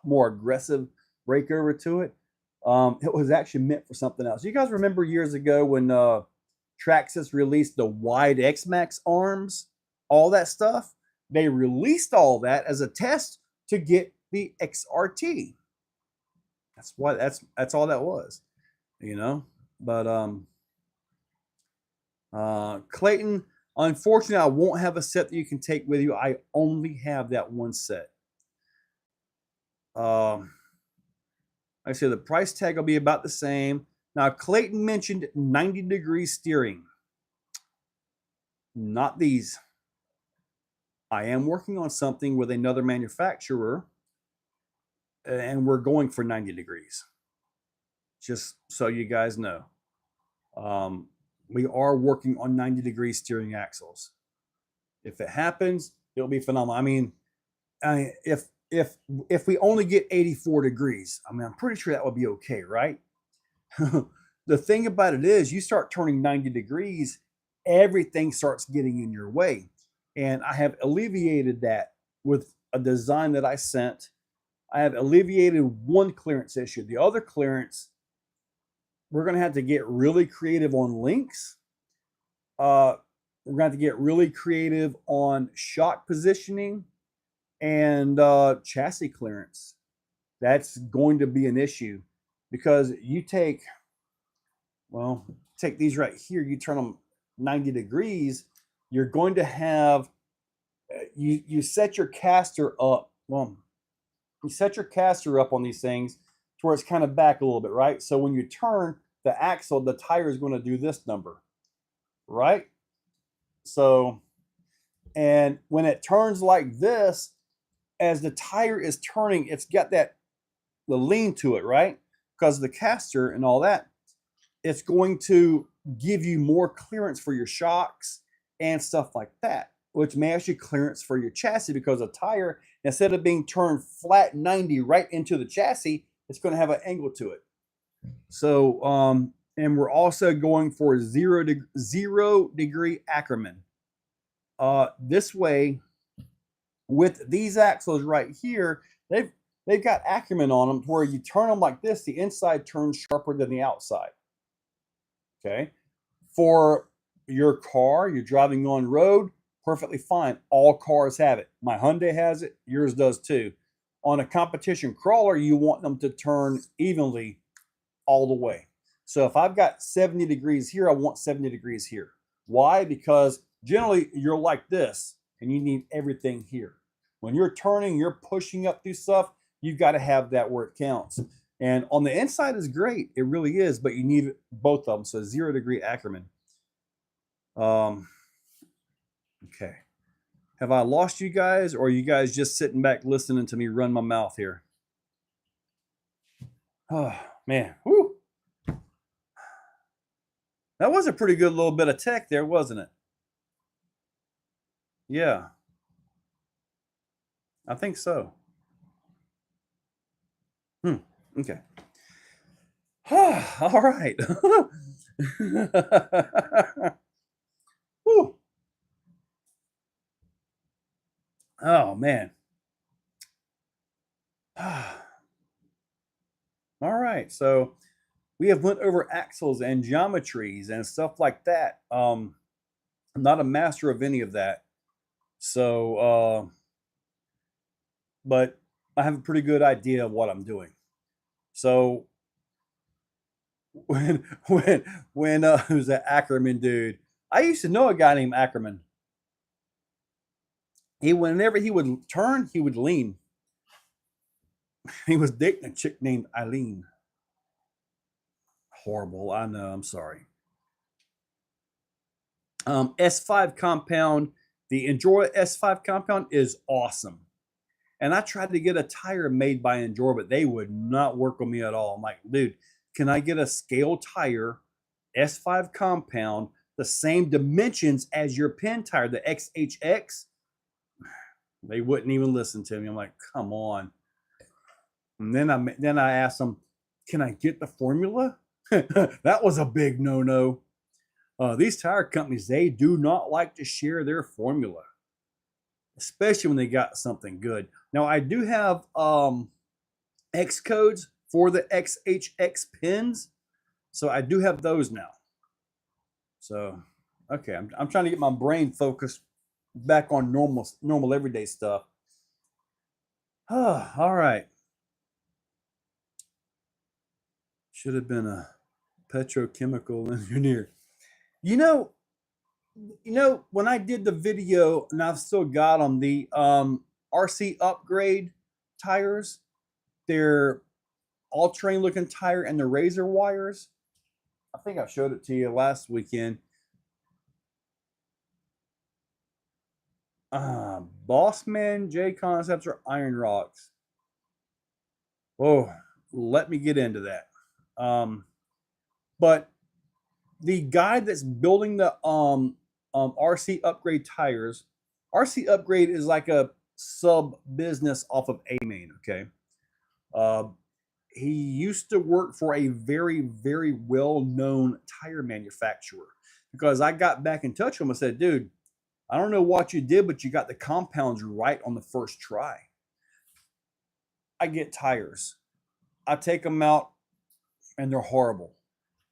more aggressive breakover to it. It was actually meant for something else. You guys remember years ago when Traxxas released the wide X-Max arms, all that stuff? They released all that as a test to get the XRT. That's what that's all that was, you know. But Clayton, unfortunately, I won't have a set that you can take with you. I only have that one set. Like I said, the price tag will be about the same. Now, Clayton mentioned 90-degree steering. Not these. I am working on something with another manufacturer, and we're going for 90 degrees. Just so you guys know. We are working on 90-degree steering axles. If it happens, it'll be phenomenal. I mean, if we only get 84 degrees, I mean, I'm pretty sure that would be okay, right? The thing about it is, you start turning 90 degrees, everything starts getting in your way. And I have alleviated that with a design that I sent. I have alleviated one clearance issue. The other clearance, we're going to have to get really creative on links. We're going to have to get really creative on shock positioning and chassis clearance. That's going to be an issue because you take these right here, you turn them 90 degrees, you're going to have, you set your caster up. Well, you set your caster up on these things. where it's kind of back a little bit, right? So when you turn the axle, the tire is going to do this number, right? So, and when it turns like this, as the tire is turning, it's got the lean to it, right? Because of the caster and all that, it's going to give you more clearance for your shocks and stuff like that, which may actually clearance for your chassis, because a tire, instead of being turned flat 90 right into the chassis, it's going to have an angle to it. So, and we're also going for 0 degree Acriman. This way, with these axles right here, they've got Acriman on them, where you turn them like this, the inside turns sharper than the outside. Okay, for your car, you're driving on road, perfectly fine. All cars have it. My Hyundai has it. Yours does too. On a competition crawler, you want them to turn evenly all the way. So if I've got 70 degrees here, I want 70 degrees here. Why? Because generally you're like this and you need everything here. When you're turning, you're pushing up through stuff, you've got to have that where it counts. And on the inside is great. It really is, but you need both of them. So 0 degree Acriman. Okay. Have I lost you guys, or are you guys just sitting back listening to me run my mouth here? Oh, man. Woo. That was a pretty good little bit of tech there, wasn't it? Yeah. I think so. Okay. All right. Woo. Oh, man. All right. So we have went over axles and geometries and stuff like that. I'm not a master of any of that. So, but I have a pretty good idea of what I'm doing. So when who's that Acriman dude? I used to know a guy named Acriman. Whenever he would turn, he would lean. He was dating a chick named Eileen. Horrible. I know. I'm sorry. S5 compound. The Endura S5 compound is awesome. And I tried to get a tire made by Endura, but they would not work on me at all. I'm like, dude, can I get a scale tire, S5 compound, the same dimensions as your Penn tire, the XHX? They wouldn't even listen to me. I'm like, come on. And then I asked them, can I get the formula? That was a big no-no. These tire companies, they do not like to share their formula, especially when they got something good. Now, I do have X codes for the XHX pins, so I do have those now. So, okay, I'm trying to get my brain focused back on normal everyday stuff. All right. Should have been a petrochemical engineer. You know, when I did the video, and I've still got them, the RC upgrade tires, they're all-terrain looking tire, and the razor wires. I think I showed it to you last weekend. Bossman J Concepts or Iron Rocks. Oh, let me get into that. But the guy that's building the RC upgrade tires, RC upgrade is like a sub business off of A-Main. Okay. He used to work for a very, very well-known tire manufacturer, because I got back in touch with him and said, dude, I don't know what you did, but you got the compounds right on the first try. I get tires. I take them out and they're horrible.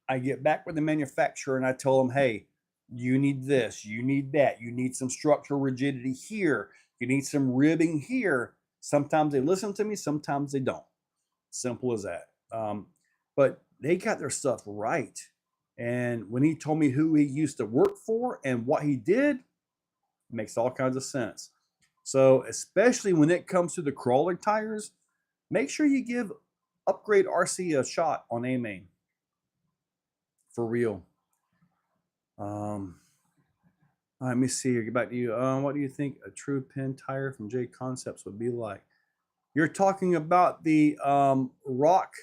I get back with the manufacturer and I tell them, hey, you need this, you need that, you need some structural rigidity here, you need some ribbing here. Sometimes they listen to me, sometimes they don't. Simple as that. But they got their stuff right. And when he told me who he used to work for and what he did, it makes all kinds of sense. So especially when it comes to the crawler tires, make sure you give upgrade RC a shot on A main. For real. Let me see here. Get back to you. What do you think a true pin tire from J Concepts would be like? You're talking about the rock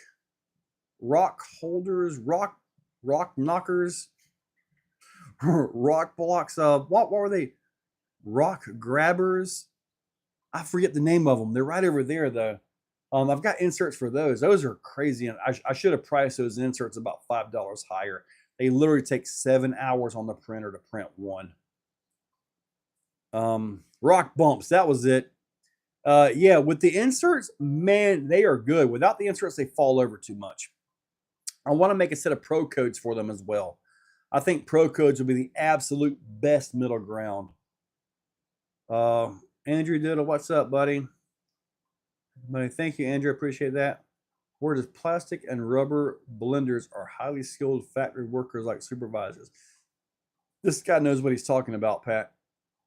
holders, rock knockers, rock blocks. What were they? Rock grabbers. I forget the name of them. They're right over there though. I've got inserts for those. Those are crazy, and I should have priced those inserts about $5 higher. They literally take 7 hours on the printer to print one. Rock bumps, that was it. Yeah, with the inserts, man, they are good. Without the inserts, they fall over too much. I want to make a set of pro codes for them as well. I think pro codes will be the absolute best middle ground. Andrew Diddle, what's up, buddy? Thank you, Andrew. Appreciate that. Where does plastic and rubber blenders are highly skilled factory workers like supervisors? This guy knows what he's talking about, Pat.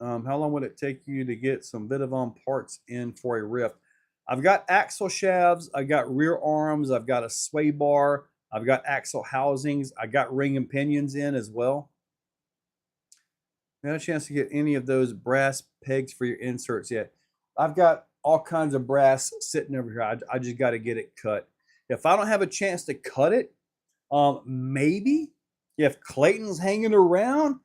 How long would it take you to get some Vitavon parts in for a rift? I've got axle shafts. I've got rear arms. I've got a sway bar. I've got axle housings. I got ring and pinions in as well. You had a chance to get any of those brass pegs for your inserts yet? I've got all kinds of brass sitting over here. I just got to get it cut. If I don't have a chance to cut it, maybe if Clayton's hanging around,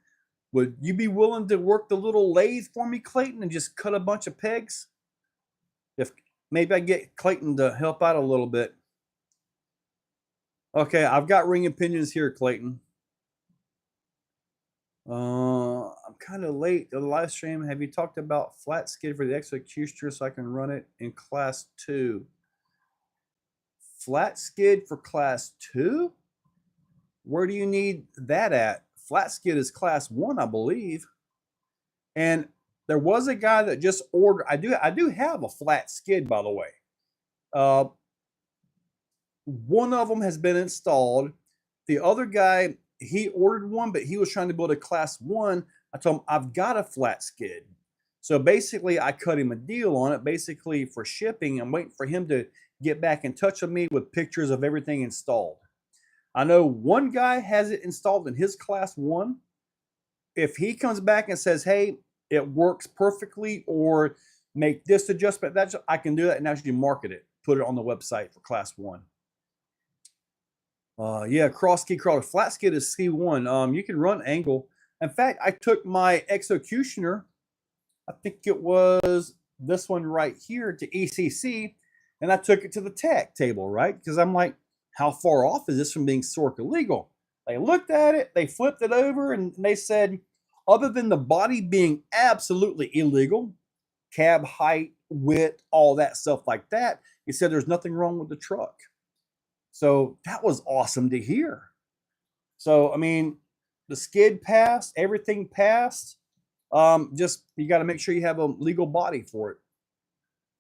would you be willing to work the little lathe for me, Clayton, and just cut a bunch of pegs? If maybe I get Clayton to help out a little bit. Okay, I've got ring and pinions here, Clayton. I'm kind of late to the live stream. Have you talked about flat skid for the Exocaged so I can run it in class 2? Flat skid for class 2? Where do you need that at? Flat skid is class 1, I believe. And there was a guy that just ordered. I do have a flat skid, by the way. One of them has been installed. The other guy, he ordered one, but he was trying to build a class 1. I told him I've got a flat skid. So basically, I cut him a deal on it, basically for shipping. I'm waiting for him to get back in touch with me with pictures of everything installed. I know one guy has it installed in his class 1. If he comes back and says, hey, it works perfectly, or make this adjustment, that's, I can do that and actually market it, put it on the website for class 1. Yeah, cross ski crawler. Flat skid is C1. You can run angle. In fact, I took my Executioner, I think it was this one right here, to ECC, and I took it to the tech table, right? Because I'm like, how far off is this from being SORC illegal? They looked at it, they flipped it over, and they said, other than the body being absolutely illegal, cab height, width, all that stuff like that, he said there's nothing wrong with the truck. So that was awesome to hear. So, I mean, the skid passed, everything passed. Just, you got to make sure you have a legal body for it.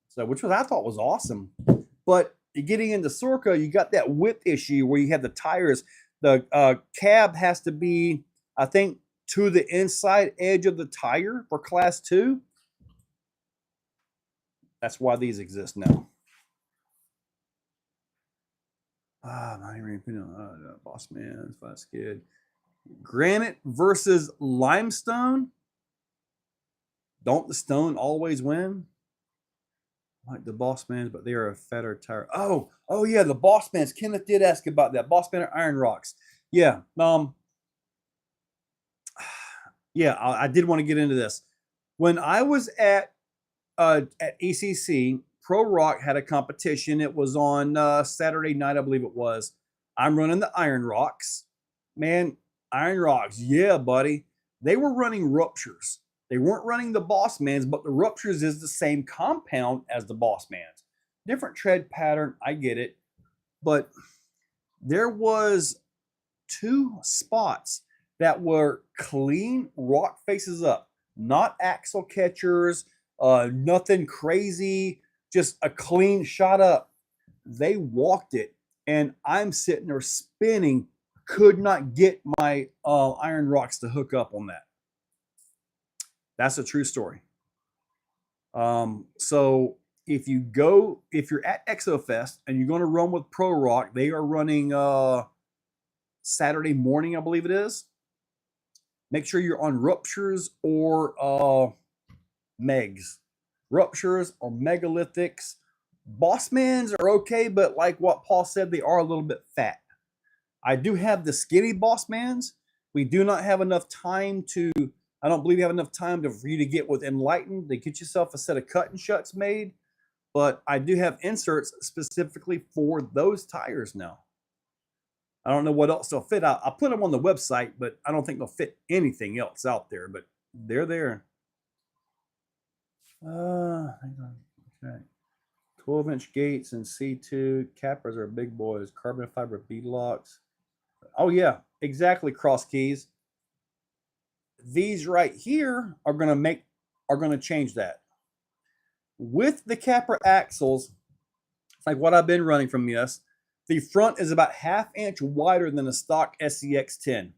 So, which was, I thought was awesome. But getting into Sorca, you got that width issue where you have the tires. The cab has to be, I think, to the inside edge of the tire for class 2. That's why these exist now. Boss man, flat skid. Granite versus limestone. Don't the stone always win? Like the Boss Mans, but they are a fatter tire. Oh yeah, the Boss Mans. Kenneth did ask about that. Boss Man Iron Rocks. Yeah. Yeah, I did want to get into this. When I was at ECC, Pro Rock had a competition. It was on Saturday night, I believe it was. I'm running the Iron Rocks. Man, Iron Rocks, yeah, buddy. They were running Ruptures. They weren't running the Boss Mans, but the Ruptures is the same compound as the Boss Mans. Different tread pattern, I get it. But there was 2 spots that were clean rock faces up. Not axle catchers, nothing crazy, just a clean shot up. They walked it, and I'm sitting there spinning, could not get my Iron Rocks to hook up on that. That's a true story. So if you're at ExoFest and you're going to run with Pro Rock, they are running Saturday morning, I believe it is. Make sure you're on ruptures or megs. Ruptures or megalithics. Bossmans are okay, but like what Paul said, they are a little bit fat. I do have the skinny Bossmans. We do not have enough time to, I don't believe you have enough time for you to get with Enlightened to get yourself a set of cut and shuts made. But I do have inserts specifically for those tires now. I don't know what else they'll fit. I'll put them on the website, but I don't think they'll fit anything else out there. But they're there. Hang on. Okay. 12-inch gates and C2 cappers are big boys. Carbon fiber bead locks. Oh yeah, exactly. Cross keys. These right here are gonna change that. With the capper axles, like what I've been running from this, the front is about 1/2 inch wider than the stock SCX 10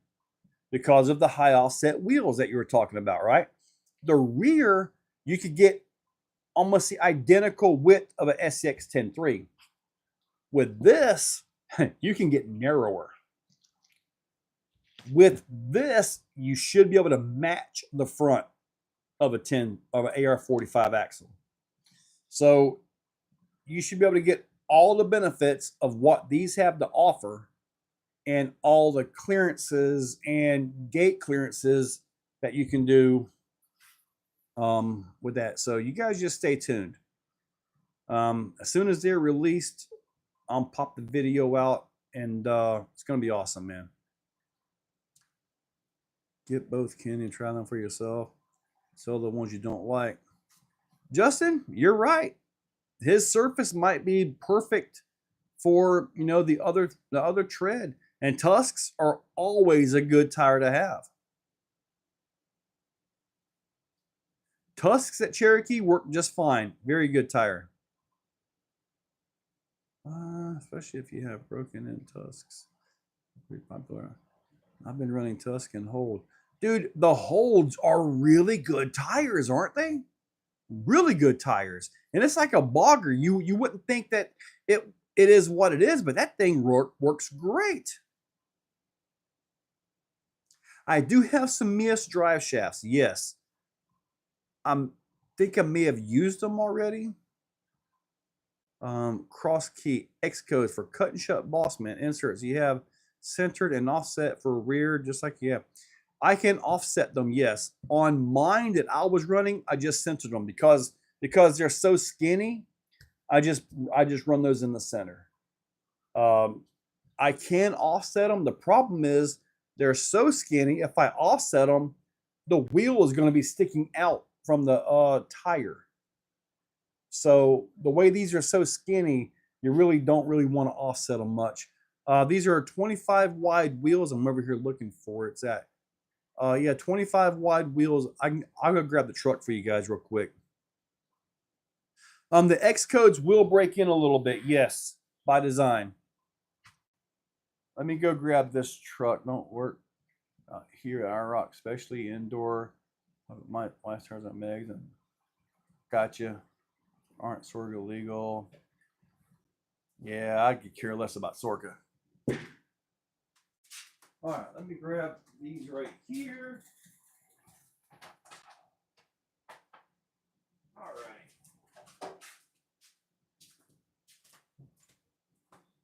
because of the high offset wheels that you were talking about, right? The rear, you could get almost the identical width of an SCX 10.3. With this, you can get narrower. With this, you should be able to match the front of an AR45 axle. So you should be able to get all the benefits of what these have to offer and all the clearances and gate clearances that you can do with that. So you guys just stay tuned. As soon as they're released, I'll pop the video out, and it's going to be awesome, man. Get both, Kenny, and try them for yourself. Sell the ones you don't like. Justin, you're right. His surface might be perfect for, you know, the other tread. And Tusks are always a good tire to have. Tusks at Cherokee work just fine. Very good tire. Especially if you have broken in Tusks. Pretty popular. I've been running Tusk and Hold. Dude, the Holds are really good tires, aren't they? Really good tires. And it's like a bogger. You wouldn't think that it is what it is, but that thing works great. I do have some Mias drive shafts, yes. I think I may have used them already. Cross key X codes for cut and shut Bossman inserts. You have centered and offset for rear, just like you have. I can offset them, yes. On mine that I was running, I just centered them because they're so skinny. I just run those in the center. I can offset them. The problem is they're so skinny. If I offset them, the wheel is going to be sticking out from the tire. So the way these are so skinny, you really don't want to offset them much. These are 25 wide wheels. I'm over here looking for it. It's at yeah, 25 wide wheels. I'll go grab the truck for you guys real quick. The X codes will break in a little bit, yes, by design. Let me go grab this truck. Don't work here at IROC, especially indoor. My last tires on Megs and gotcha. Aren't Sorga legal? Yeah, I could care less about Sorga. All right, let me grab these right here. All right.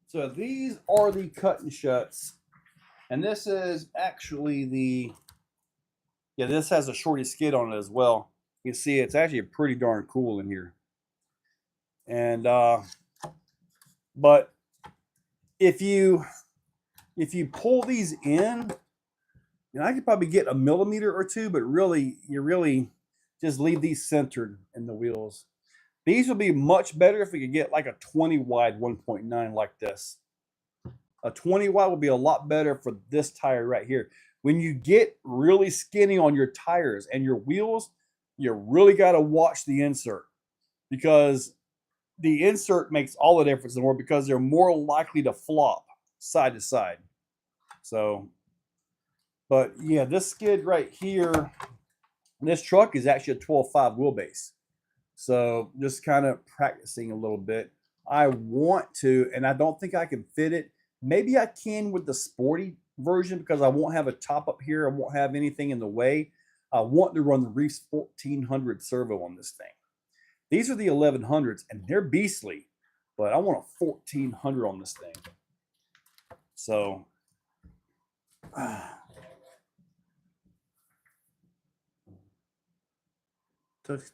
So these are the cut and shuts. And this is actually the, yeah, this has a shorty skid on it as well. You can see it's actually pretty darn cool in here. And, but if you pull these in, you know, I could probably get a millimeter or two, but really, you really just leave these centered in the wheels. These would be much better if we could get like a 20 wide 1.9 like this. A 20 wide would be a lot better for this tire right here. When you get really skinny on your tires and your wheels, you really got to watch the insert, because the insert makes all the difference in the world, because they're more likely to flop side to side. So, but yeah, this skid right here, this truck is actually a 12.5 wheelbase. So just kind of practicing a little bit. I want to, and I don't think I can fit it. Maybe I can with the sporty version because I won't have a top up here. I won't have anything in the way. I want to run the Reefs 1400 servo on this thing. These are the 1100s, and they're beastly, but I want a 1400 on this thing. So,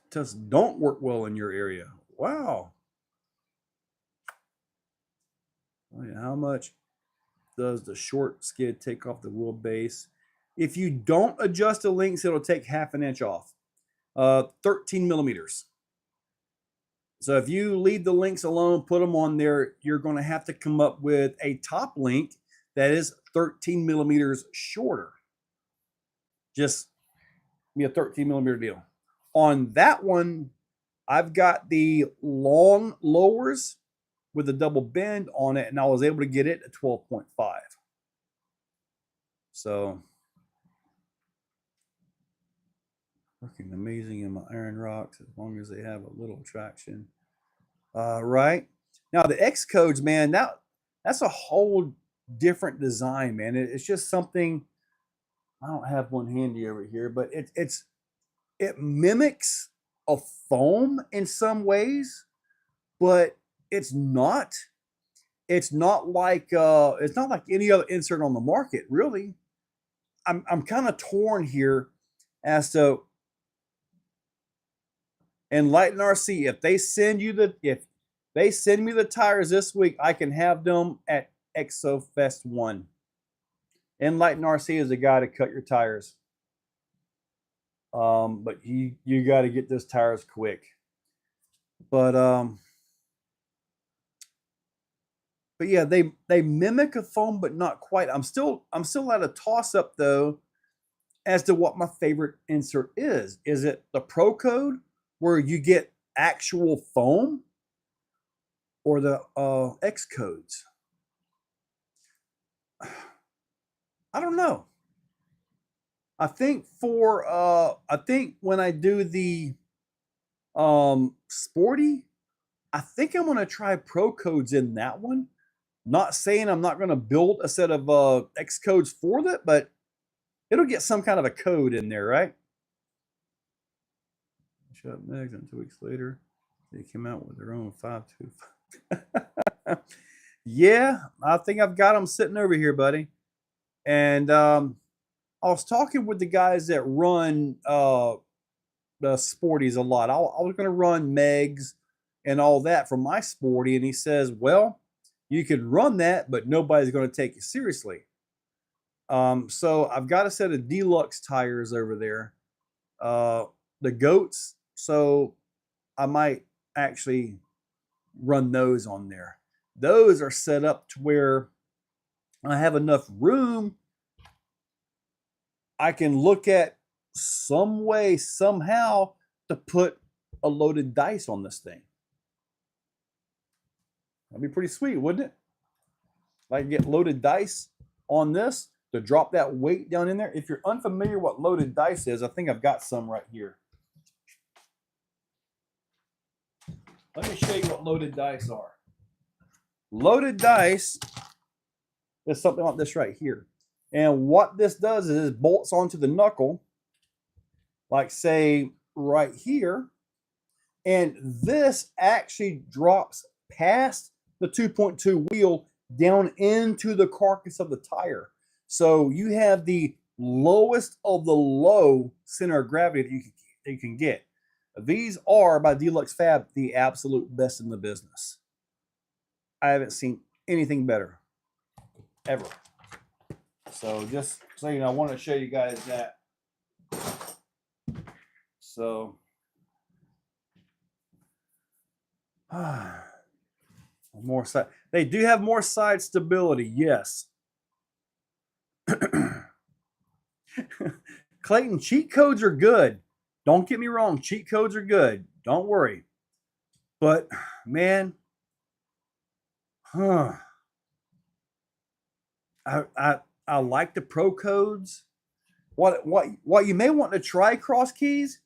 just don't work well in your area. Wow. How much does the short skid take off the wheelbase? If you don't adjust the links, it'll take half an inch off. 13 millimeters. So if you leave the links alone, put them on there, you're going to have to come up with a top link that is 13 millimeters shorter. Just be a 13 millimeter deal. On that one, I've got the long lowers with a double bend on it, and I was able to get it at 12.5. So, working amazing in my iron rocks as long as they have a little traction. Right now, the Exocaged, man, that's a whole different design, man. It's just something. I don't have one handy over here, but it mimics a foam in some ways, but it's not like any other insert on the market, really. I'm kind of torn here as to Enlighten RC, if they send me the tires this week, I can have them at ExoFest 1. Enlighten RC is the guy to cut your tires. But you got to get those tires quick. But yeah, they mimic a foam, but not quite. I'm still at a toss up though as to what my favorite insert is. Is it the Pro Code where you get actual foam, or the Exocaged? I don't know. I think when I do the sporty, I think I'm gonna try Pro Codes in that one. Not saying I'm not gonna build a set of Exocaged for that, but it'll get some kind of a code in there, right? Shut up next, and 2 weeks later, they came out with their own 525. Yeah, I think I've got them sitting over here, buddy. And I was talking with the guys that run the sporties a lot. I was going to run Megs and all that for my sporty, and he says, well, you could run that, but nobody's going to take you seriously. So I've got a set of deluxe tires over there, the goats. So I might actually run those on there. Those are set up to where I have enough room. I can look at some way, somehow, to put a loaded dice on this thing. That'd be pretty sweet, wouldn't it? If I can get loaded dice on this to drop that weight down in there. If you're unfamiliar what loaded dice is, I think I've got some right here. Let me show you what loaded dice are. Loaded dice is something like this right here. And what this does is it bolts onto the knuckle, like say right here. And this actually drops past the 2.2 wheel down into the carcass of the tire. So you have the lowest of the low center of gravity that you can get. These are, by Deluxe Fab, the absolute best in the business. I haven't seen anything better, ever. So just so you know, I want to show you guys that. So, more side. They do have more side stability, yes. Clayton, cheat codes are good. Don't get me wrong, cheat codes are good. Don't worry. But man, I like the Pro Codes. What you may want to try, Cross Keys,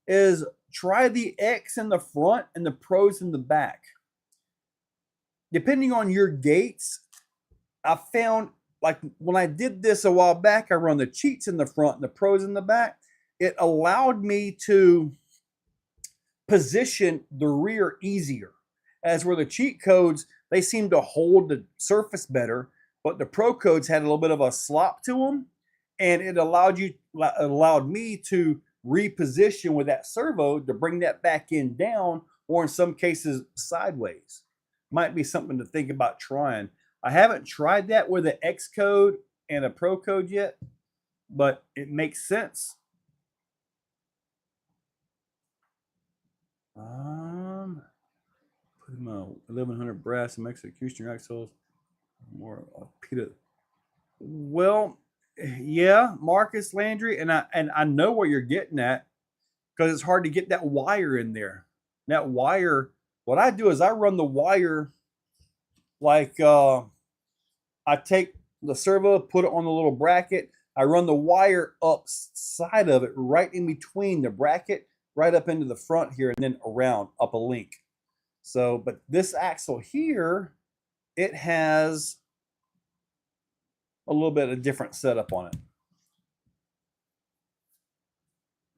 is try the X in the front and the Pros in the back. Depending on your gates, I found, like when I did this a while back, I run the cheats in the front and the Pros in the back. It allowed me to position the rear easier. As where the cheat codes, they seem to hold the surface better, but the Pro codes had a little bit of a slop to them, and it allowed me to reposition with that servo to bring that back in down, or in some cases sideways. Might be something to think about trying. I haven't tried that with an X code and a Pro code yet, but it makes sense. Put my 1100 brass and execution axles. More Peter. Well, yeah, Marcus Landry, and I know where you're getting at, because it's hard to get that wire in there. That wire, what I do is I run the wire like I take the servo, put it on the little bracket. I run the wire up side of it, right in between the bracket, right up into the front here, and then around up a link. So, but this axle here, it has a little bit of different setup on it.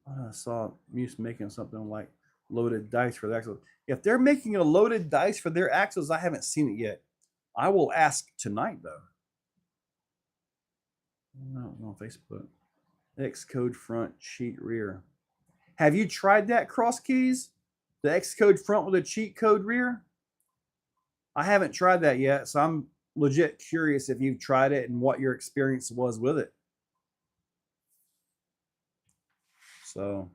I saw Muse making something like loaded dice for the axles. If they're making a loaded dice for their axles, I haven't seen it yet. I will ask tonight, though. No, on Facebook. X code front, cheat rear. Have you tried that, Cross Keys? The X code front with a cheat code rear? I haven't tried that yet, so I'm legit curious if you've tried it and what your experience was with it. So,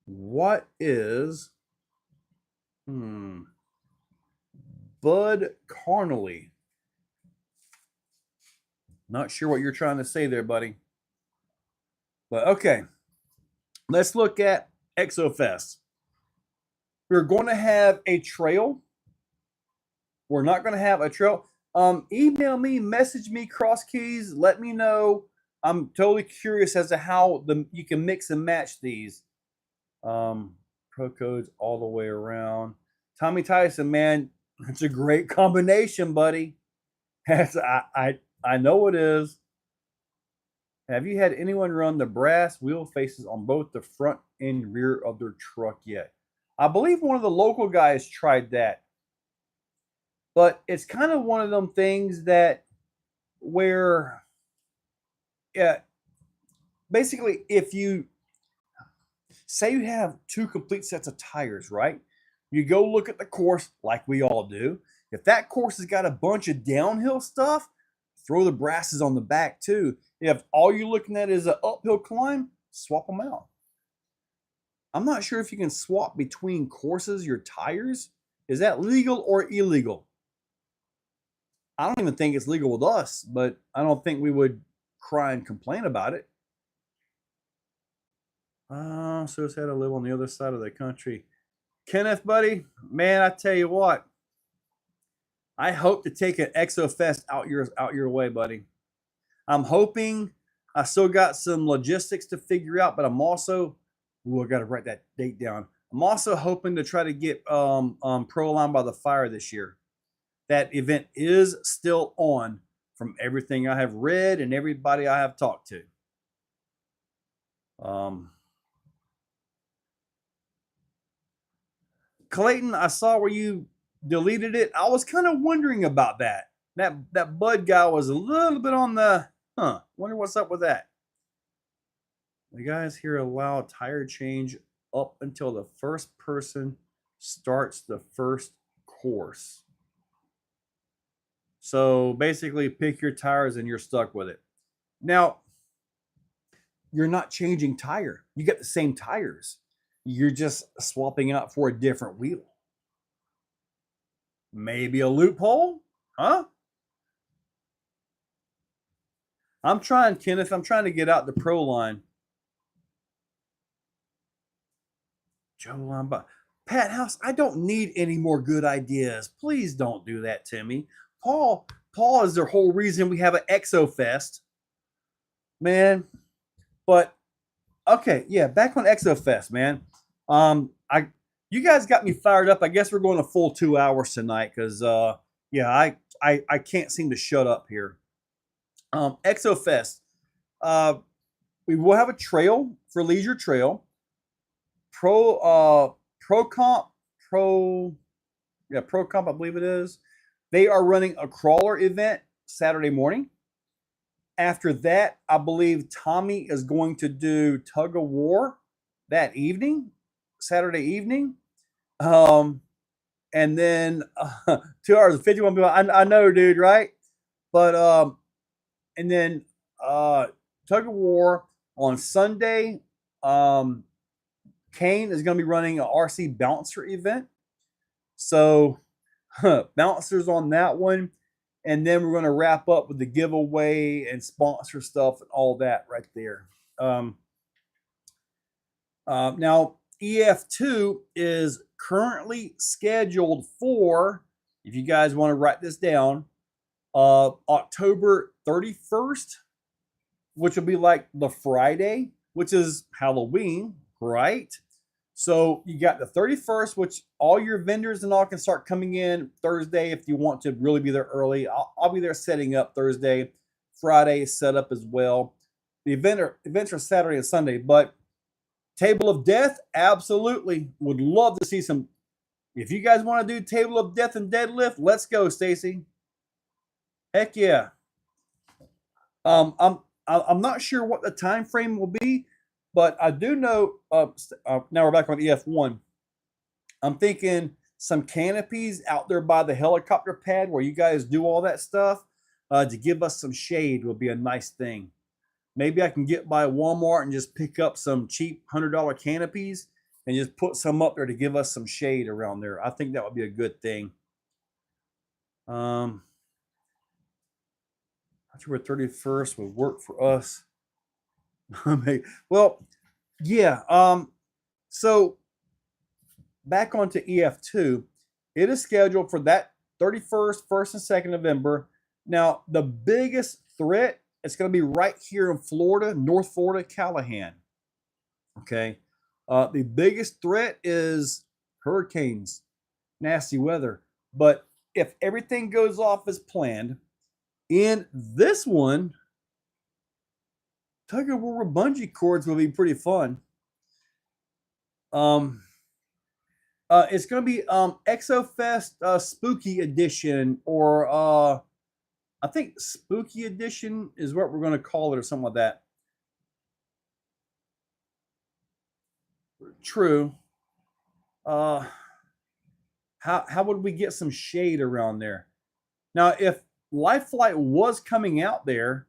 what is Bud Carnally? Not sure what you're trying to say there, buddy. But okay, let's look at Exofest. We're going to have a trail. We're not going to have a trail. Email me, message me, Cross Keys. Let me know. I'm totally curious as to how you can mix and match these. Pro codes all the way around. Tommy Tyson, man, it's a great combination, buddy. I know it is. Have you had anyone run the brass wheel faces on both the front and rear of their truck yet? I believe one of the local guys tried that. But it's kind of one of them things that where basically if you say you have two complete sets of tires, right? You go look at the course like we all do. If that course has got a bunch of downhill stuff, throw the brasses on the back too. If all you're looking at is an uphill climb, swap them out. I'm not sure if you can swap between courses your tires. Is that legal or illegal? I don't even think it's legal with us, but I don't think we would cry and complain about it. So it's had to live on the other side of the country. Kenneth, buddy, man, I tell you what, I hope to take an Exofest out your way, buddy. I'm hoping. I still got some logistics to figure out, but I'm also, I got to write that date down. I'm also hoping to try to get Pro Line by the Fire this year. That event is still on from everything I have read and everybody I have talked to. Clayton, I saw where you deleted it. I was kind of wondering about that. That Bud guy was a little bit on the, wonder what's up with that. The guys here allow tire change up until the first person starts the first course. So basically pick your tires and you're stuck with it. Now, you're not changing tire. You get the same tires. You're just swapping out for a different wheel. Maybe a loophole? Huh? I'm trying, Kenneth. I'm trying to get out the Pro Line. Joe Lombard. Pat House, I don't need any more good ideas. Please don't do that to me. Paul is the whole reason we have an Exofest. man. But okay, yeah, back on Exofest, man. You guys got me fired up. I guess we're going a full 2 hours tonight because yeah, I can't seem to shut up here. Exofest. We will have a trail for Leisure Trail. Pro Comp, Pro Comp, I believe it is. They are running a crawler event Saturday morning. After that, I believe Tommy is going to do tug of war that evening, Saturday evening. And then 2 hours and 51 people. I know, dude, right? But and then tug of war on Sunday. Kane is going to be running an RC bouncer event. So bouncers on that one. And then we're going to wrap up with the giveaway and sponsor stuff and all that right there. Now, EF2 is currently scheduled for, if you guys want to write this down, October 31st, which will be like the Friday, which is Halloween, right? So you got the 31st, which all your vendors and all can start coming in Thursday if you want to really be there early. I'll be there setting up Thursday. Friday set up as well. The events are Saturday and Sunday, but Table of Death, absolutely. Would love to see some. If you guys want to do Table of Death and deadlift, let's go, Stacy. Heck yeah. I'm not sure what the time frame will be, but I do know. Now we're back on EF1. I'm thinking some canopies out there by the helicopter pad where you guys do all that stuff to give us some shade would be a nice thing. Maybe I can get by Walmart and just pick up some cheap $100 canopies and just put some up there to give us some shade around there. I think that would be a good thing. October 31st would work for us. Well, yeah. So back onto EF2, it is scheduled for that 31st, 1st, and 2nd November. Now, the biggest threat, it's going to be right here in Florida, North Florida, Callahan. Okay. The biggest threat is hurricanes, nasty weather. But if everything goes off as planned, in this one, tug of war with bungee cords will be pretty fun. It's going to be Exofest Spooky Edition, or I think Spooky Edition is what we're going to call it, or something like that. True. How would we get some shade around there? Now, if Life Flight was coming out there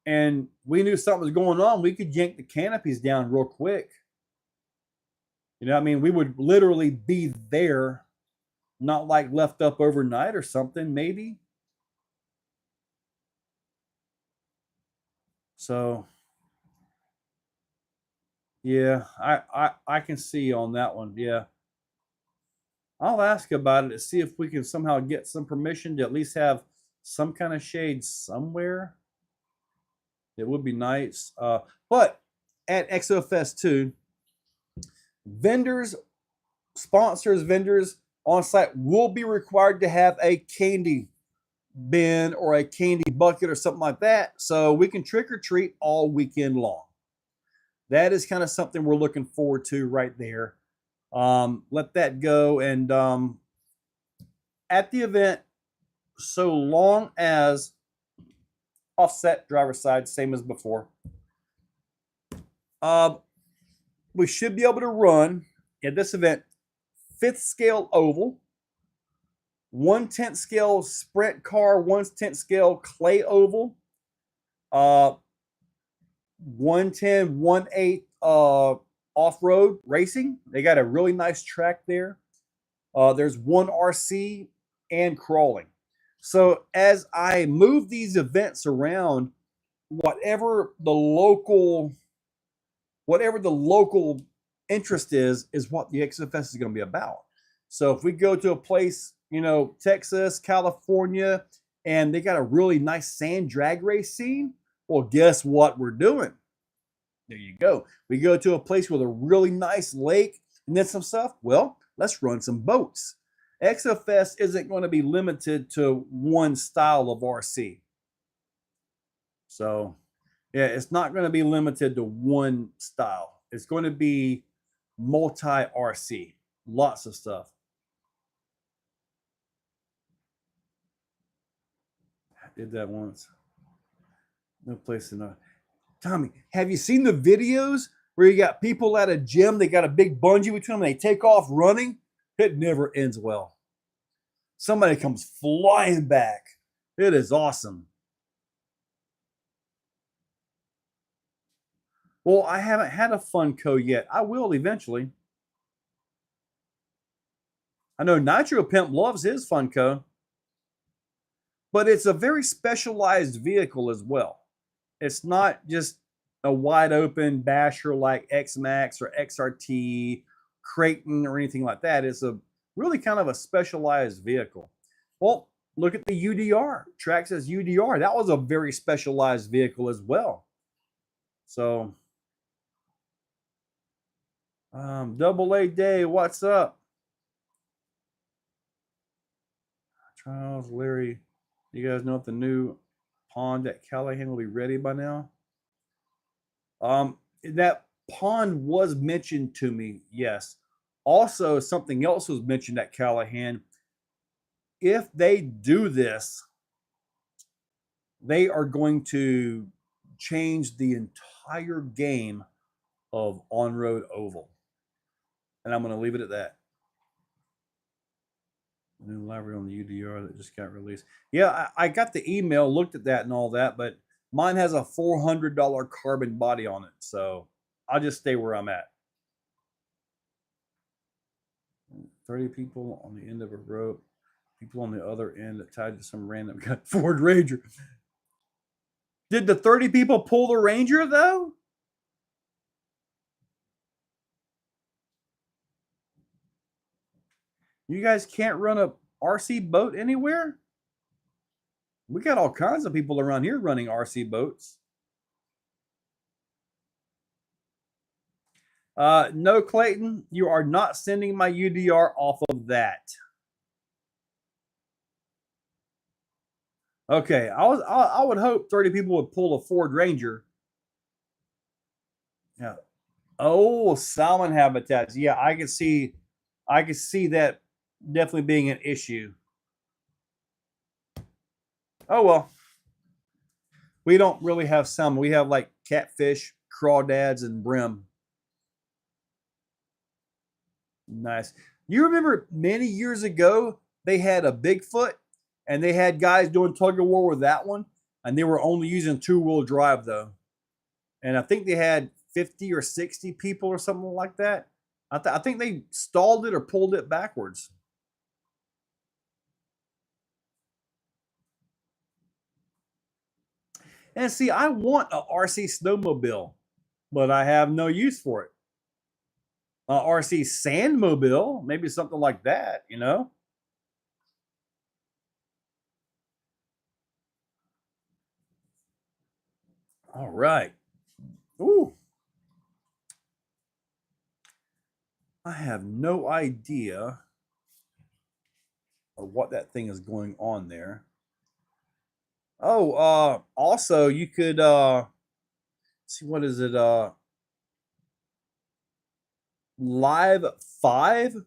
and we knew something was going on, we could yank the canopies down real quick. You know what I mean? We would literally be there, not like left up overnight or something, maybe. So, yeah, I can see on that one. Yeah. I'll ask about it to see if we can somehow get some permission to at least have some kind of shade somewhere. It would be nice. But at Exofest 2, vendors, sponsors, vendors on site will be required to have a candy bin or a candy bucket or something like that, so we can trick or treat all weekend long. That is kind of something we're looking forward to right there. Let that go. And at the event, so long as offset driver's side, same as before, we should be able to run at this event 5th scale oval, 1/10 scale sprint car, 1/10 scale clay oval, 110, 1/8 off-road racing. They got a really nice track there. There's one RC and crawling. So as I move these events around, whatever the local interest is what the Exofest is going to be about. So if we go to a place, you know, Texas, California, and they got a really nice sand drag race scene, Well, guess what we're doing? There you go. We go to a place with a really nice lake and then some stuff. Well, let's run some boats. Exofest isn't going to be limited to one style of RC. So, yeah, it's not going to be limited to one style. It's going to be multi RC, lots of stuff. I did that once. No place to know. Tommy, have you seen the videos where you got people at a gym, they got a big bungee between them, they take off running? It never ends well. Somebody comes flying back. It is awesome. Well, I haven't had a Funko yet. I will eventually. I know Nitro Pimp loves his Funko, but it's a very specialized vehicle as well. It's not just a wide open basher like X-Max or XRT, Kraton, or anything like that. It's a really kind of a specialized vehicle. Well, look at the UDR. Track says UDR. That was a very specialized vehicle as well. So, Double A Day, what's up? Charles, Larry, you guys know if the new pond at Callahan will be ready by now? That pond was mentioned to me, yes. Also, something else was mentioned at Callahan. If they do this, they are going to change the entire game of on-road oval. And I'm going to leave it at that. New library on the UDR that just got released. Yeah, I got the email, looked at that and all that, but mine has a $400 carbon body on it. So I'll just stay where I'm at. 30 people on the end of a rope, people on the other end that tied to some random Ford Ranger. Did the 30 people pull the Ranger though? You guys can't run a RC boat anywhere? We got all kinds of people around here running RC boats. No, Clayton, you are not sending my UDR off of that. Okay, I would hope 30 people would pull a Ford Ranger. Yeah. Oh, salmon habitats. Yeah, I can see that definitely being an issue. Oh well. We don't really have salmon. We have like catfish, crawdads, and brim. Nice. You remember many years ago they had a Bigfoot and they had guys doing tug of war with that one, and they were only using 2-wheel drive though. And I think they had 50 or 60 people or something like that. I think they stalled it or pulled it backwards. And see, I want a RC snowmobile, but I have no use for it. A RC sandmobile, maybe something like that, you know? All right. Ooh. I have no idea of what that thing is going on there. Oh, also you could see, what is it? Live 5. Let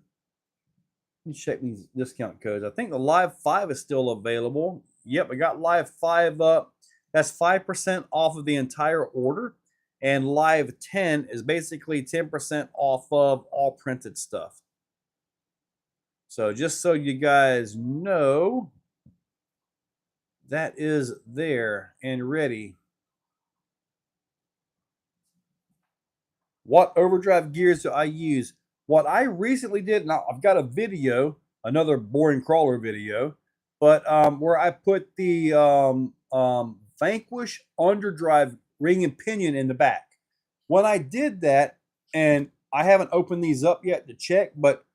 me check these discount codes. I think the Live 5 is still available. Yep, I got Live 5 up. That's 5% off of the entire order. And Live 10 is basically 10% off of all printed stuff. So just so you guys know, that is there and ready. What overdrive gears do I use? What I recently did, now I've got a video, another boring crawler video, but where I put the Vanquish underdrive ring and pinion in the back. When I did that, and I haven't opened these up yet to check, but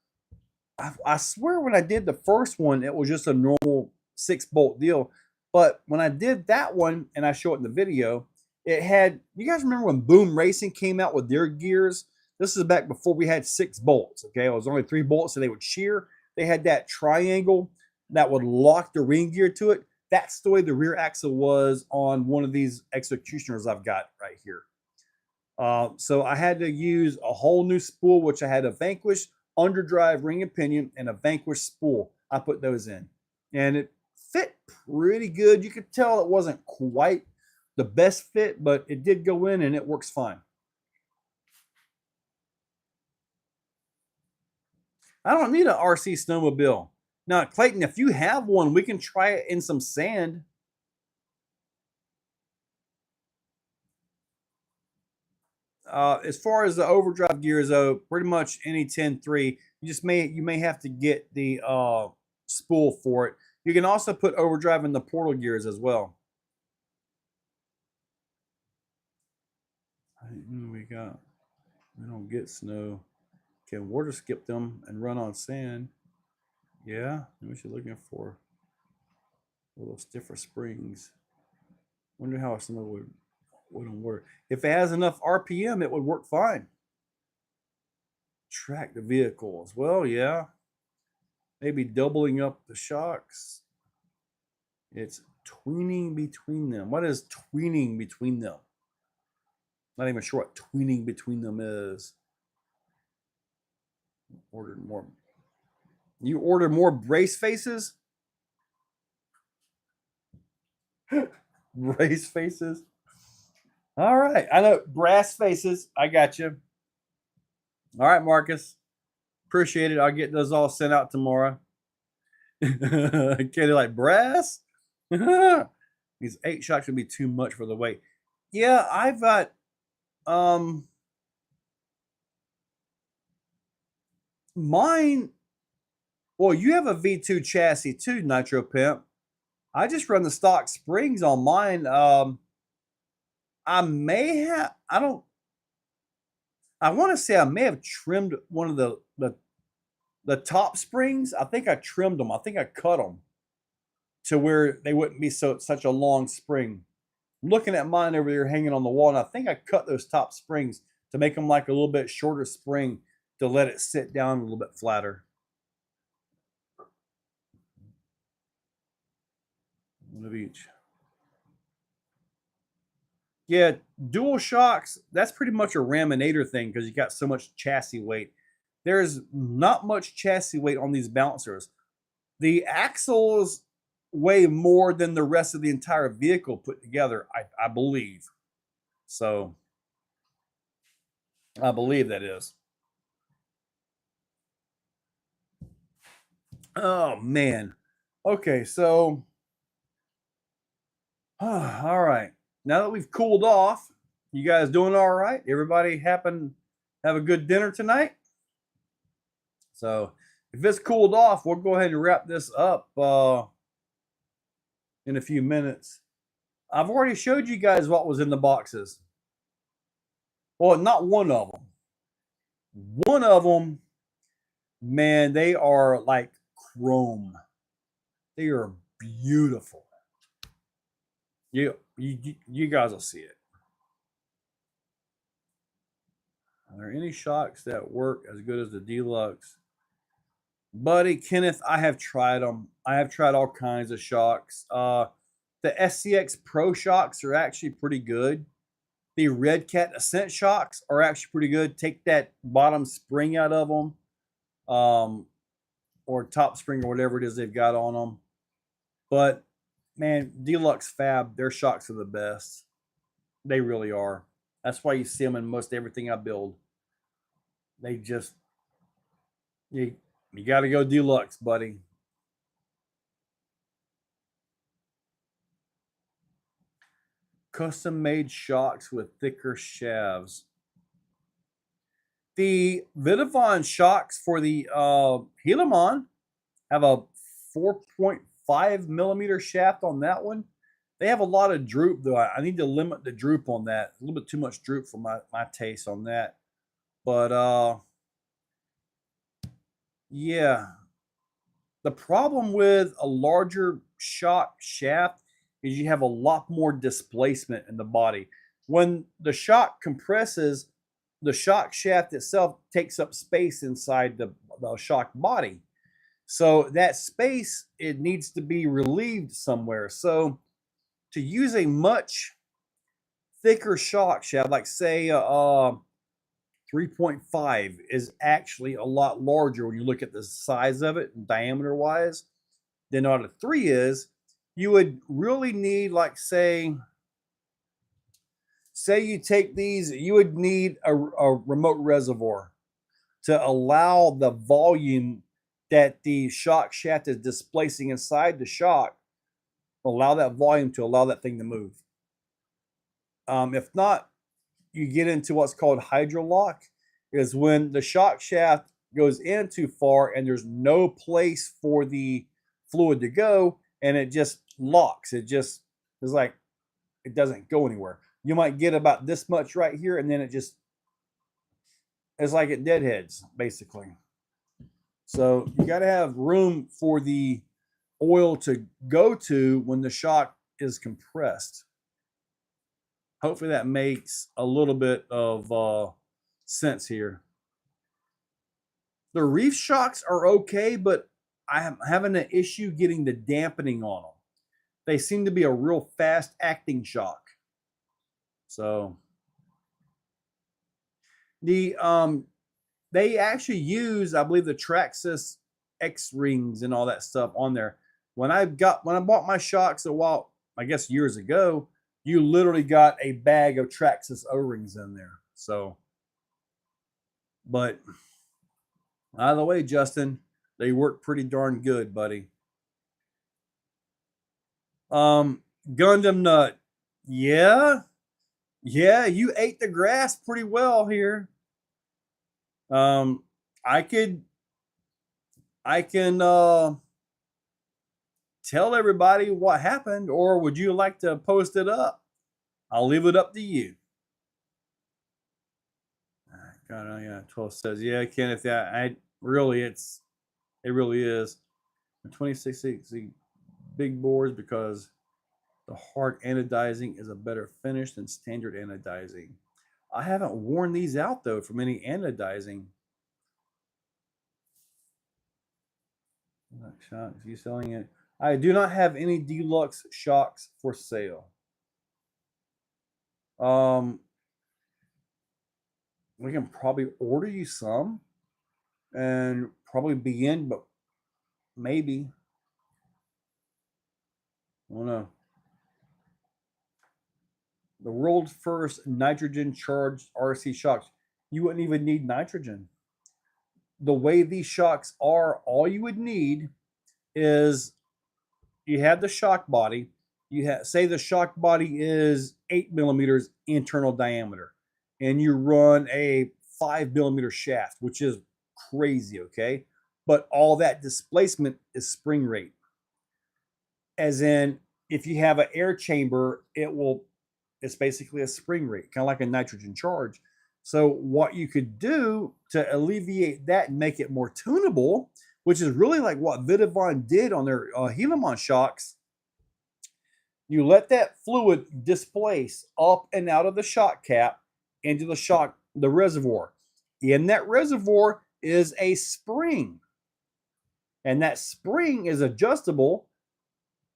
I swear when I did the first one, it was just a normal 6-bolt deal. But when I did that one, and I show it in the video, It had, you guys remember when Boom Racing came out with their gears? This is back before we had 6 bolts. Okay, it was only 3 bolts, so they would shear. They had that triangle that would lock the ring gear to it. That's the way the rear axle was on one of these executioners I've got right here. So I had to use a whole new spool, which I had a Vanquish underdrive ring and pinion and a Vanquish spool. I put those in, and it fit pretty good. You could tell it wasn't quite the best fit, but it did go in and it works fine. I don't need an RC snowmobile. Now, Clayton, if you have one, we can try it in some sand. As far as the overdrive gears, though, pretty much any 10.3, you may have to get the spool for it. You can also put overdrive in the portal gears as well. We don't get snow. Can water skip them and run on sand? Yeah, what you're looking for. A little stiffer springs. Wonder how snow wouldn't work. If it has enough RPM, it would work fine. Track the vehicles. Well, yeah. Maybe doubling up the shocks. It's tweening between them. What is tweening between them? Not even sure what tweening between them is. Ordered more. You ordered more brace faces? Brace faces? All right. I know. Brass faces. I got you. All right, Marcus. Appreciate it. I'll get those all sent out tomorrow. Okay, like brass? These 8 shocks would be too much for the weight. Yeah, I've got mine. Well, you have a V2 chassis too, Nitro Pimp. I just run the stock springs on mine. I may have, I want to say I may have trimmed one of the top springs. I think I trimmed them. I think I cut them to where they wouldn't be such a long spring. I'm looking at mine over there hanging on the wall, and I think I cut those top springs to make them like a little bit shorter spring to let it sit down a little bit flatter. One of each. Yeah, dual shocks, that's pretty much a Raminator thing because you got so much chassis weight. There's not much chassis weight on these bouncers. The axles weigh more than the rest of the entire vehicle put together, I believe. So, I believe that is. Oh, man. Okay, so, all right. Now that we've cooled off, you guys doing all right? Everybody have a good dinner tonight? So if it's cooled off, we'll go ahead and wrap this up in a few minutes. I've already showed you guys what was in the boxes. Well, not one of them. One of them, man, they are like chrome. They are beautiful. You guys will see it. Are there any shocks that work as good as the Deluxe? Buddy, Kenneth, I have tried them. I have tried all kinds of shocks. The SCX Pro shocks are actually pretty good. The Red Cat Ascent shocks are actually pretty good. Take that bottom spring out of them, or top spring or whatever it is they've got on them. But man, Deluxe Fab, their shocks are the best. They really are. That's why you see them in most everything I build. They just, you got to go Deluxe, buddy. Custom-made shocks with thicker shafts. The Vidavon shocks for the Helimon have a 4.5 millimeter shaft on that one. They have a lot of droop, though. I need to limit the droop on that. A little bit too much droop for my taste on that. But, yeah. The problem with a larger shock shaft is you have a lot more displacement in the body. when the shock compresses, the shock shaft itself takes up space inside the shock body. So that space, it needs to be relieved somewhere. So to use a much thicker shock shaft, like say 3.5 is actually a lot larger when you look at the size of it, diameter wise, than what a 3 is. You would really need, like, say you take these, you would need a remote reservoir to allow the volume that the shock shaft is displacing inside the shock, allow that volume to allow that thing to move. If not, you get into what's called hydrolock, is when the shock shaft goes in too far and there's no place for the fluid to go, and it just locks. It just is like, it doesn't go anywhere. You might get about this much right here, and then it just, it's like it deadheads, basically. So you got to have room for the oil to go to when the shock is compressed. Hopefully that makes a little bit of sense here. The reef shocks are okay, but I'm having an issue getting the dampening on them. They seem to be a real fast acting shock. So the they actually use, I believe, the Traxxas X rings and all that stuff on there. When I bought my shocks a while, I guess years ago, you literally got a bag of Traxxas O-rings in there. So, but either way, Justin, they work pretty darn good, buddy. Gundam Nut. Yeah, you ate the grass pretty well here. I can tell everybody what happened, or would you like to post it up? I'll leave it up to you. God, yeah, 12 says, yeah, Kenneth, yeah, it really is. 2660 big bores because the hard anodizing is a better finish than standard anodizing. I haven't worn these out though from any anodizing. Shocks, you selling it? I do not have any deluxe shocks for sale. We can probably order you some and probably begin, but maybe. I don't know. The world's first nitrogen charged RC shocks. You wouldn't even need nitrogen. The way these shocks are, all you would need is you have the shock body. You have, say the shock body is 8 millimeters internal diameter, and you run a 5 millimeter shaft, which is crazy, okay? But all that displacement is spring rate. As in, if you have an air chamber, it's basically a spring rate, kind of like a nitrogen charge. So what you could do to alleviate that and make it more tunable, which is really like what Vidavon did on their Helaman shocks, you let that fluid displace up and out of the shock cap into the reservoir. In that reservoir is a spring, and that spring is adjustable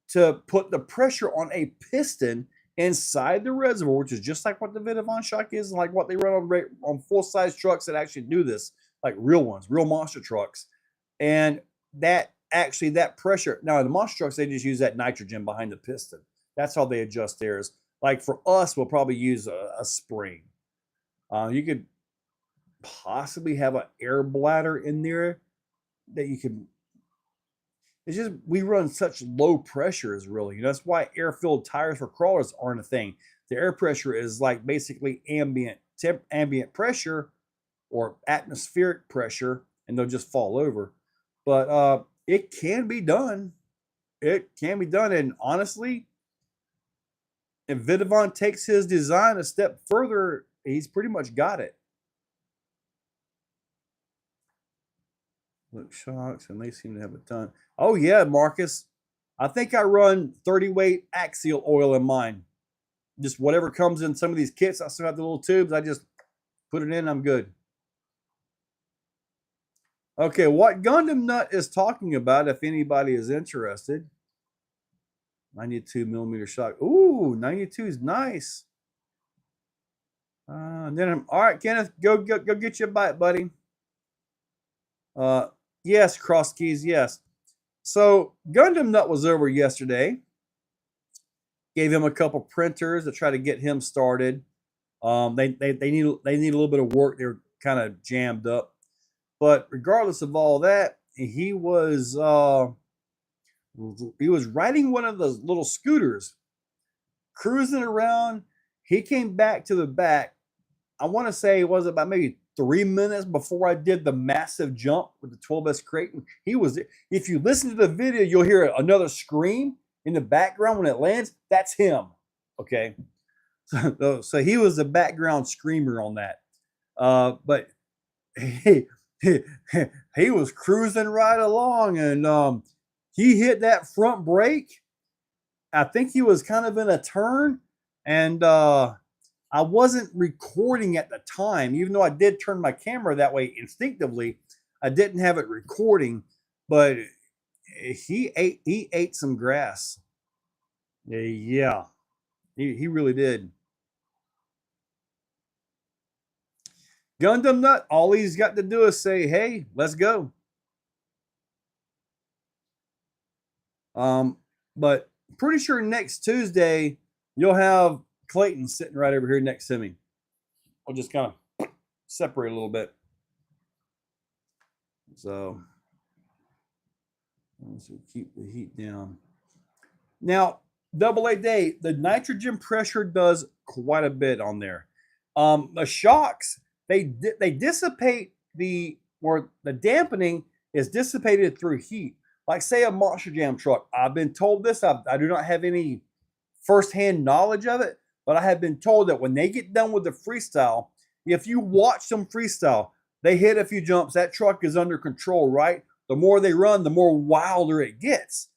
to put the pressure on a piston inside the reservoir, which is just like what the Vidavon shock is, and like what they run on full-size trucks that actually do this, like real ones, real monster trucks. And that pressure, now in the monster trucks, they just use that nitrogen behind the piston. That's how they adjust theirs. Like for us, we'll probably use a spring. You could possibly have an air bladder in there that you can. It's just we run such low pressures, really. That's why air-filled tires for crawlers aren't a thing. The air pressure is like basically ambient pressure or atmospheric pressure, and they'll just fall over. But it can be done. It can be done, and honestly, if Vidavon takes his design a step further, he's pretty much got it. Look, shocks, and they seem to have a ton. Oh yeah, Marcus, I think I run 30 weight axial oil in mine. just whatever comes in some of these kits. I still have the little tubes. I just put it in. I'm good. Okay, what Gundam Nut is talking about, if anybody is interested. 92 millimeter shot. Ooh, 92 is nice. Then I'm all right, Kenneth. Go get you a bite, buddy. Yes, Cross Keys, yes. So Gundam Nut was over yesterday. Gave him a couple printers to try to get him started. They need a little bit of work. They're kind of jammed up. But regardless of all that, he was riding one of those little scooters, cruising around. He came back to the back. I want to say it was about maybe 3 minutes before I did the massive jump with the 12S Kraton. He was, if you listen to the video, you'll hear another scream in the background when it lands. That's him. Okay. So he was the background screamer on that. But he was cruising right along, and he hit that front brake. I think he was kind of in a turn, and I wasn't recording at the time, even though I did turn my camera that way instinctively. I didn't have it recording, but he ate some grass. Yeah, he really did. Gundam Nut, all he's got to do is say, hey, let's go. But pretty sure next Tuesday, you'll have Clayton sitting right over here next to me. I'll just kind of separate a little bit. So let's keep the heat down. Now, double A day, the nitrogen pressure does quite a bit on there. The shocks, they dissipate the dampening is dissipated through heat. Like say a Monster Jam truck. I've been told this. I do not have any firsthand knowledge of it, but I have been told that when they get done with the freestyle, if you watch them freestyle, they hit a few jumps, that truck is under control, right? The more they run, the more wilder it gets.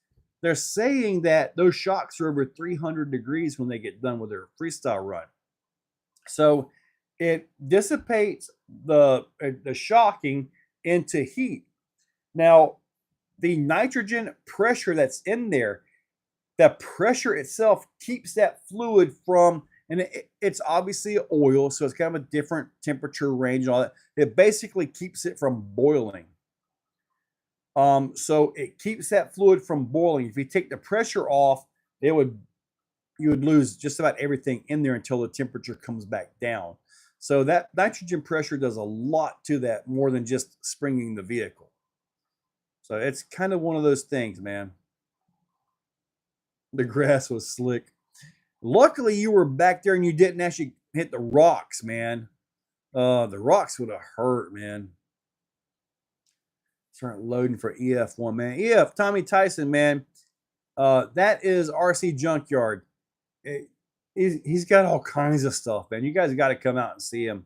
They're saying that those shocks are over 300 degrees when they get done with their freestyle run. So it dissipates the shocking into heat. Now, the nitrogen pressure that's in there, the pressure itself keeps that fluid from, and it's obviously oil, so it's kind of a different temperature range and all that. It basically keeps it from boiling. So it keeps that fluid from boiling. If you take the pressure off, you would lose just about everything in there until the temperature comes back down. So that nitrogen pressure does a lot to that, more than just springing the vehicle. So it's kind of one of those things, man. The grass was slick. Luckily, you were back there and you didn't actually hit the rocks, man. The rocks would have hurt, man. Start loading for EF1, man. EF, Tommy Tyson, man. That is RC Junkyard. He's got all kinds of stuff, man. You guys got to come out and see him.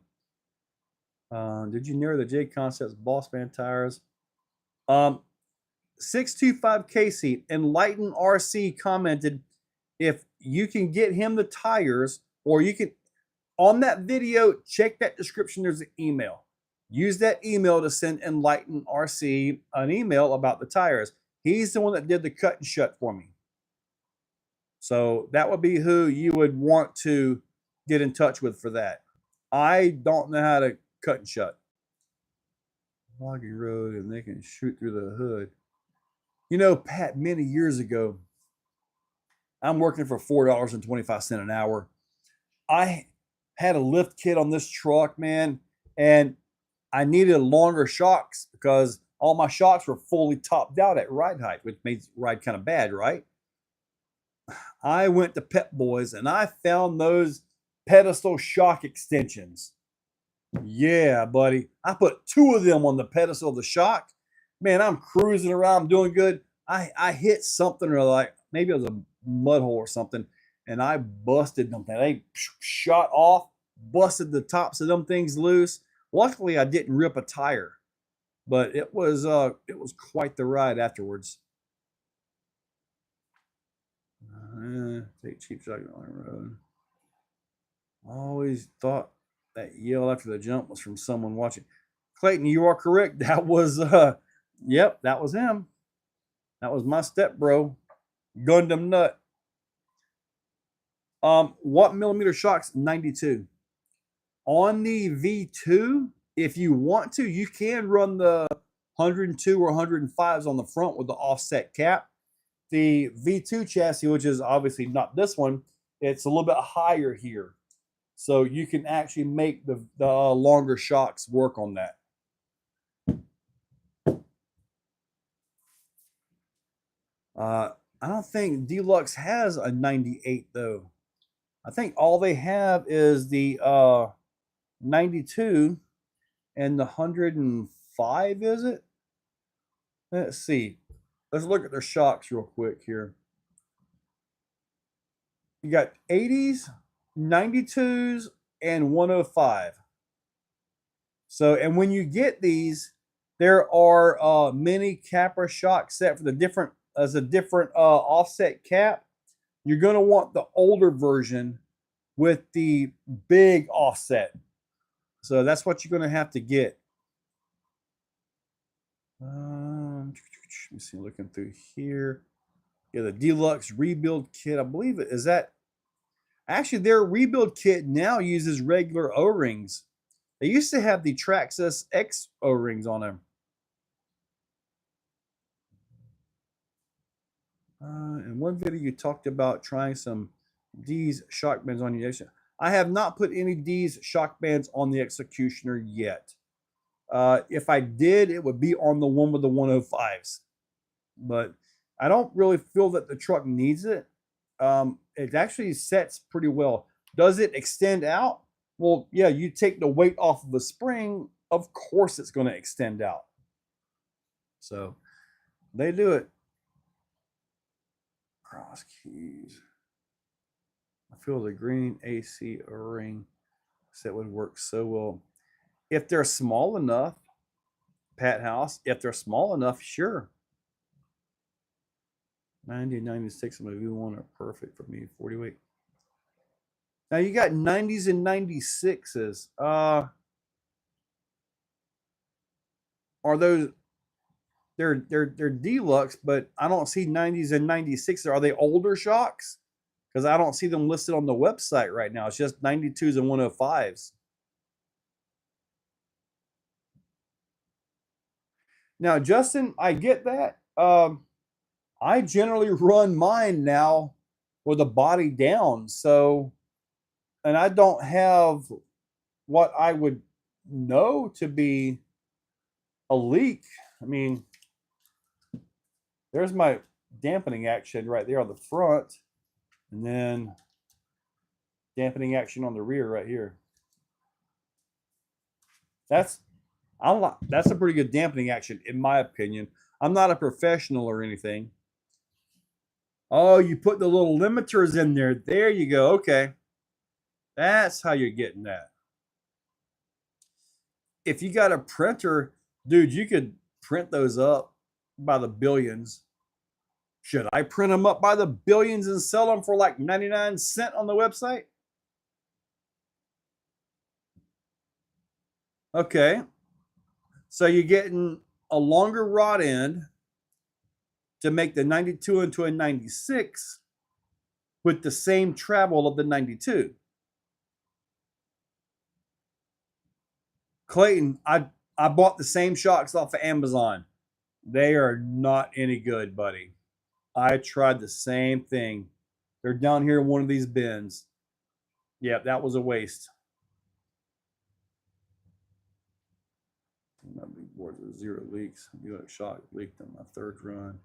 Did you narrow the J Concepts Boss Man tires? 625 Seat Enlighten RC commented, if you can get him the tires, or you can, on that video, check that description, there's an email. Use that email to send Enlighten RC an email about the tires. He's the one that did the cut and shut for me. So that would be who you would want to get in touch with for that. I don't know how to cut and shut. Logging road, and they can shoot through the hood. You know, Pat, many years ago, I'm working for $4.25 an hour. I had a lift kit on this truck, man, and I needed longer shocks because all my shocks were fully topped out at ride height, which made ride kind of bad, right? I went to Pep Boys and I found those pedestal shock extensions. Yeah, buddy. I put 2 of them on the pedestal of the shock. Man, I'm cruising around, I'm doing good. I hit something, or like maybe it was a mud hole or something, and I busted them. They shot off, busted the tops of them things loose. Luckily, I didn't rip a tire, but it was quite the ride afterwards. Take cheap shotgun on the road. always thought that yell after the jump was from someone watching. Clayton, you are correct. That was, yep, that was him. That was my step bro. Gundam Nut. What millimeter shocks? 92. On the V2, if you want to, you can run the 102 or 105s on the front with the offset cap. The V2 chassis, which is obviously not this one, it's a little bit higher here. So you can actually make the longer shocks work on that. I don't think Deluxe has a 98 though. I think all they have is the 92 and the 105, is it? Let's see. Let's look at their shocks real quick here. You got 80s, 92s, and 105. So, and when you get these, there are mini capper shocks set for the different, as a different offset cap. You're going to want the older version with the big offset. So that's what you're going to have to get. Let me see, looking through here. Yeah, the Deluxe rebuild kit, I believe it is that. Actually, their rebuild kit now uses regular O-rings. They used to have the Traxxas X O-rings on them. In one video, you talked about trying some D's shock bands on your Executioner. I have not put any D's shock bands on the Executioner yet. If I did, it would be on the one with the 105s. But I don't really feel that the truck needs it. It actually sets pretty well. Does it extend out? Well, yeah, you take the weight off of the spring, of course it's going to extend out. So they do it. Cross keys. I feel the green AC O-ring set would work so well. If they're small enough, Pat House, if they're small enough, sure. 90 and 96 on my V1 are perfect for me. 40 weight. Now you got 90s and 96s. Are those? They're deluxe, but I don't see 90s and 96s. Are they older shocks? Because I don't see them listed on the website right now. It's just 92s and 105s. Now, Justin, I get that. I generally run mine now with the body down. So, and I don't have what I would know to be a leak. I mean, there's my dampening action right there on the front, and then dampening action on the rear right here. That's a pretty good dampening action, in my opinion. I'm not a professional or anything. Oh, you put the little limiters in there. There you go. Okay. That's how you're getting that. If you got a printer, dude, you could print those up by the billions. Should I print them up by the billions and sell them for like 99 cents on the website? Okay. So you're getting a longer rod end to make the 92 into a 96 with the same travel of the 92. Clayton, I bought the same shocks off of Amazon. They are not any good, buddy. I tried the same thing. They're down here in one of these bins. Yeah, that was a waste. My big boards are 0 leaks. You got a shock leaked on my third run.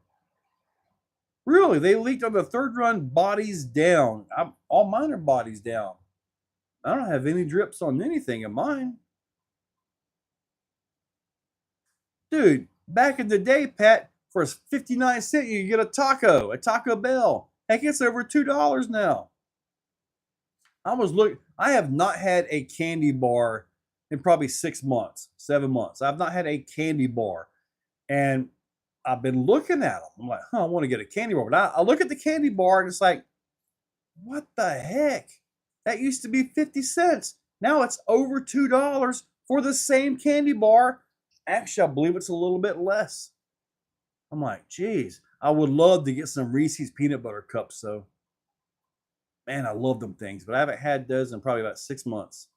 Really? They leaked on the third run, bodies down. All mine are bodies down. I don't have any drips on anything of mine. Dude, back in the day, Pat, for 59 cents, you get a Taco Bell. Heck, it's over $2 now. I have not had a candy bar in probably 6 months, 7 months. I've not had a candy bar. And I've been looking at them. I'm like, I want to get a candy bar. But I look at the candy bar and it's like, what the heck? That used to be 50 cents. Now it's over $2 for the same candy bar. Actually, I believe it's a little bit less. I'm like, geez, I would love to get some Reese's peanut butter cups, though. Man, I love them things, but I haven't had those in probably about 6 months.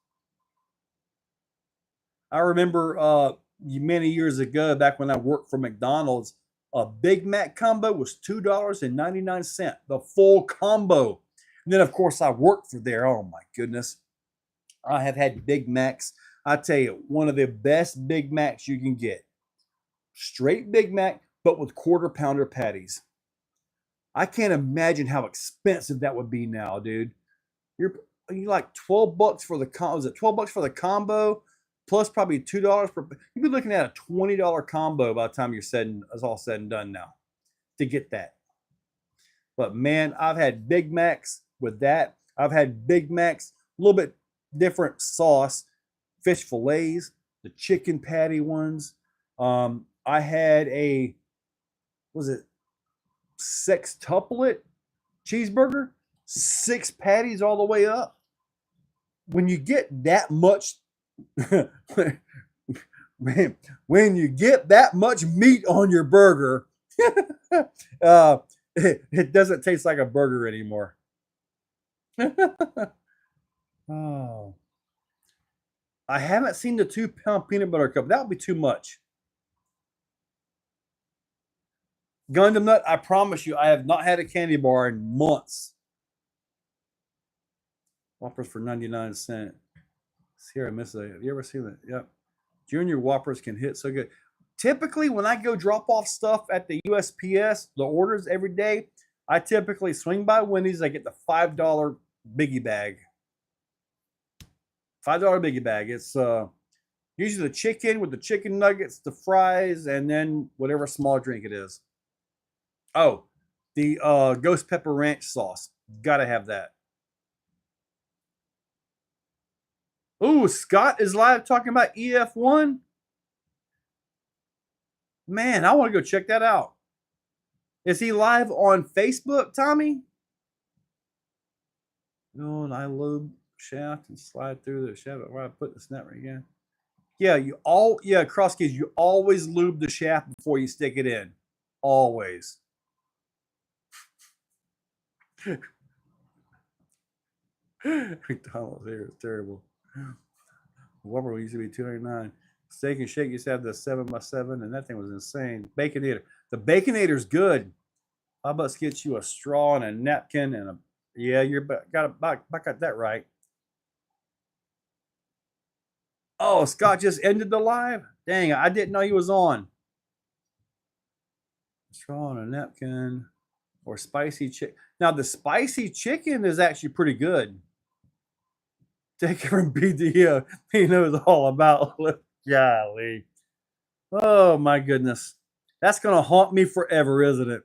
I remember many years ago, back when I worked for McDonald's, a Big Mac combo was $2.99, the full combo. And then, of course, I worked for there. Oh, my goodness. I have had Big Macs. I tell you, one of the best Big Macs you can get. Straight Big Mac, but with quarter pounder patties. I can't imagine how expensive that would be now, dude. You're like $12 for the was it $12 for the combo, plus probably $2 per. You'd be looking at a $20 combo by the time it's all said and done now to get that. But man, I've had Big Macs with that. I've had Big Macs, a little bit different sauce, fish fillets, the chicken patty ones. I had was it sextuplet cheeseburger, 6 patties all the way up. When you get that much, man, when you get that much meat on your burger, it doesn't taste like a burger anymore. Oh, I haven't seen the 2-pound peanut butter cup. That would be too much. Gundam Nut, I promise you, I have not had a candy bar in months. Whoppers for 99 cents. Here, I miss it. Have you ever seen that? Yep. Junior Whoppers can hit so good. Typically, when I go drop off stuff at the USPS, the orders every day, I typically swing by Wendy's. I get the $5 biggie bag. $5 biggie bag. It's usually the chicken with the chicken nuggets, the fries, and then whatever small drink it is. Oh, the ghost pepper ranch sauce. Gotta have that. Oh, Scott is live talking about EF1. Man, I want to go check that out. Is he live on Facebook, Tommy? No, and I lube shaft and slide through the shaft. Where I put the snap right again. Yeah, cross keys. You always lube the shaft before you stick it in. Always. McDonald's here is terrible. Whopper used to be $2.99. Steak and Shake used to have the 7x7, and that thing was insane. Baconator. The Baconator's good. How about get you a straw and a napkin and a. Yeah, you're got that right. Oh, Scott just ended the live? Dang, I didn't know he was on. Straw and a napkin or spicy chicken. Now, the spicy chicken is actually pretty good. Take it from BDO. He knows all about it. Golly. Oh, my goodness. That's going to haunt me forever, isn't it?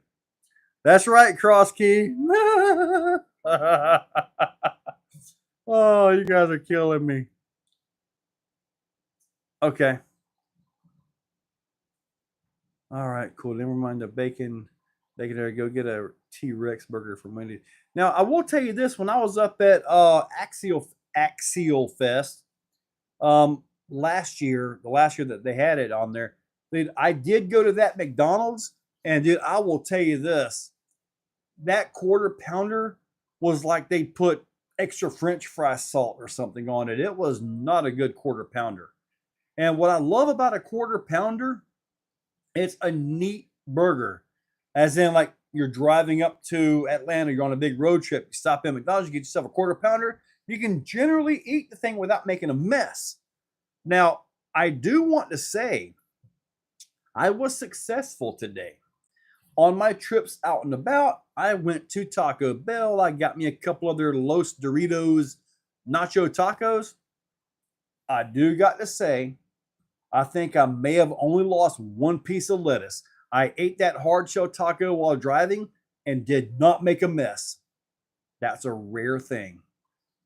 That's right, Cross Key. Oh, you guys are killing me. Okay. All right, cool. Never mind the bacon. There, go get a T-Rex burger from Wendy's. Now, I will tell you this. When I was up at Axial Fest last year, the last year that they had it on there, dude, I did go to that McDonald's, and dude, I will tell you this. That quarter pounder was like they put extra French fry salt or something on it. It was not a good quarter pounder. And what I love about a quarter pounder, it's a neat burger. As in, like, you're driving up to Atlanta, you're on a big road trip, you stop in McDonald's, you get yourself a quarter pounder. You can generally eat the thing without making a mess. Now, I do want to say, I was successful today. On my trips out and about, I went to Taco Bell. I got me a couple of their Los Doritos nacho tacos. I do got to say, I think I may have only lost one piece of lettuce. I ate that hard shell taco while driving and did not make a mess. That's a rare thing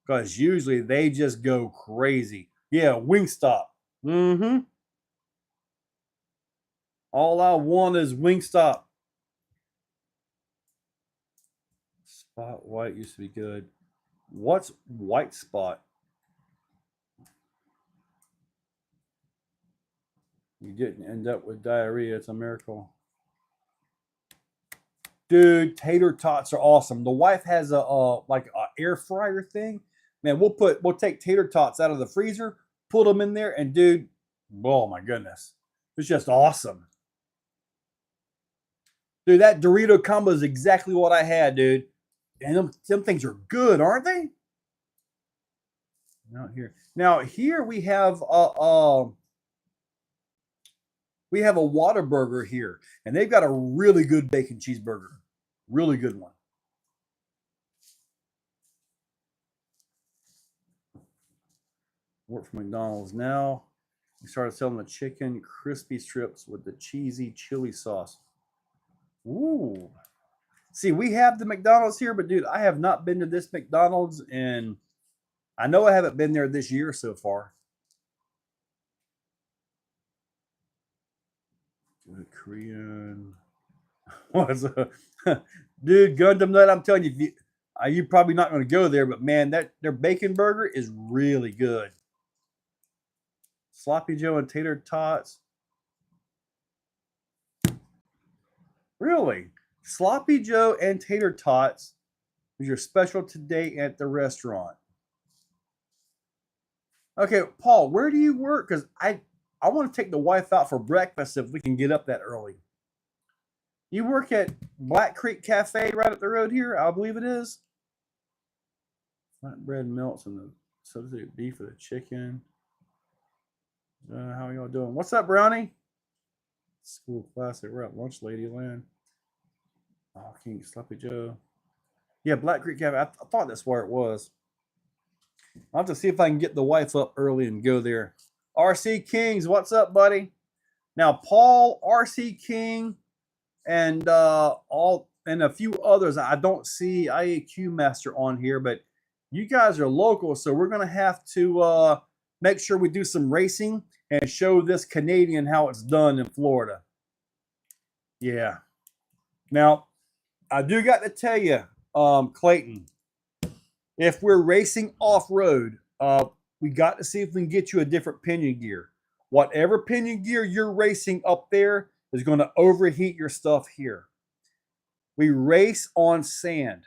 because usually they just go crazy. Yeah, Wingstop. Mm-hmm. All I want is Wingstop. Spot White used to be good. What's White Spot? You didn't end up with diarrhea. It's a miracle. Dude, tater tots are awesome. The wife has a like a air fryer thing. Man, we'll take tater tots out of the freezer, put them in there, and dude, oh my goodness, it's just awesome. Dude, that Dorito combo is exactly what I had, dude. And them things are good, aren't they? Now here we have a Whataburger here, and they've got a really good bacon cheeseburger, really good one. Work for McDonald's now. We started selling the chicken crispy strips with the cheesy chili sauce. Ooh. See, we have the McDonald's here, but dude, I have not been to this McDonald's, and I know I haven't been there this year so far. Good Korean. What's a dude, Gundam Nut? I'm telling you, you're probably not going to go there, but man, their bacon burger is really good. Sloppy Joe and tater tots. Really? Sloppy Joe and tater tots is your special today at the restaurant. Okay, Paul, where do you work? Because I want to take the wife out for breakfast if we can get up that early. You work at Black Creek Cafe right up the road here, I believe it is. Flatbread melts and the substitute beef for the chicken. How are y'all doing? What's up, Brownie? School classic. We're at lunch, Ladyland. Oh, King Sloppy Joe. Yeah, Black Creek Cafe. I thought that's where it was. I'll have to see if I can get the wife up early and go there. RC Kings, what's up, buddy? Now, Paul, RC King, and a few others. I don't see IAQ Master on here, but you guys are local, so we're going to have to make sure we do some racing and show this Canadian how it's done in Florida. Yeah. Now, I do got to tell you, Clayton, if we're racing off-road, we got to see if we can get you a different pinion gear. Whatever pinion gear you're racing up there is going to overheat your stuff here. We race on sand.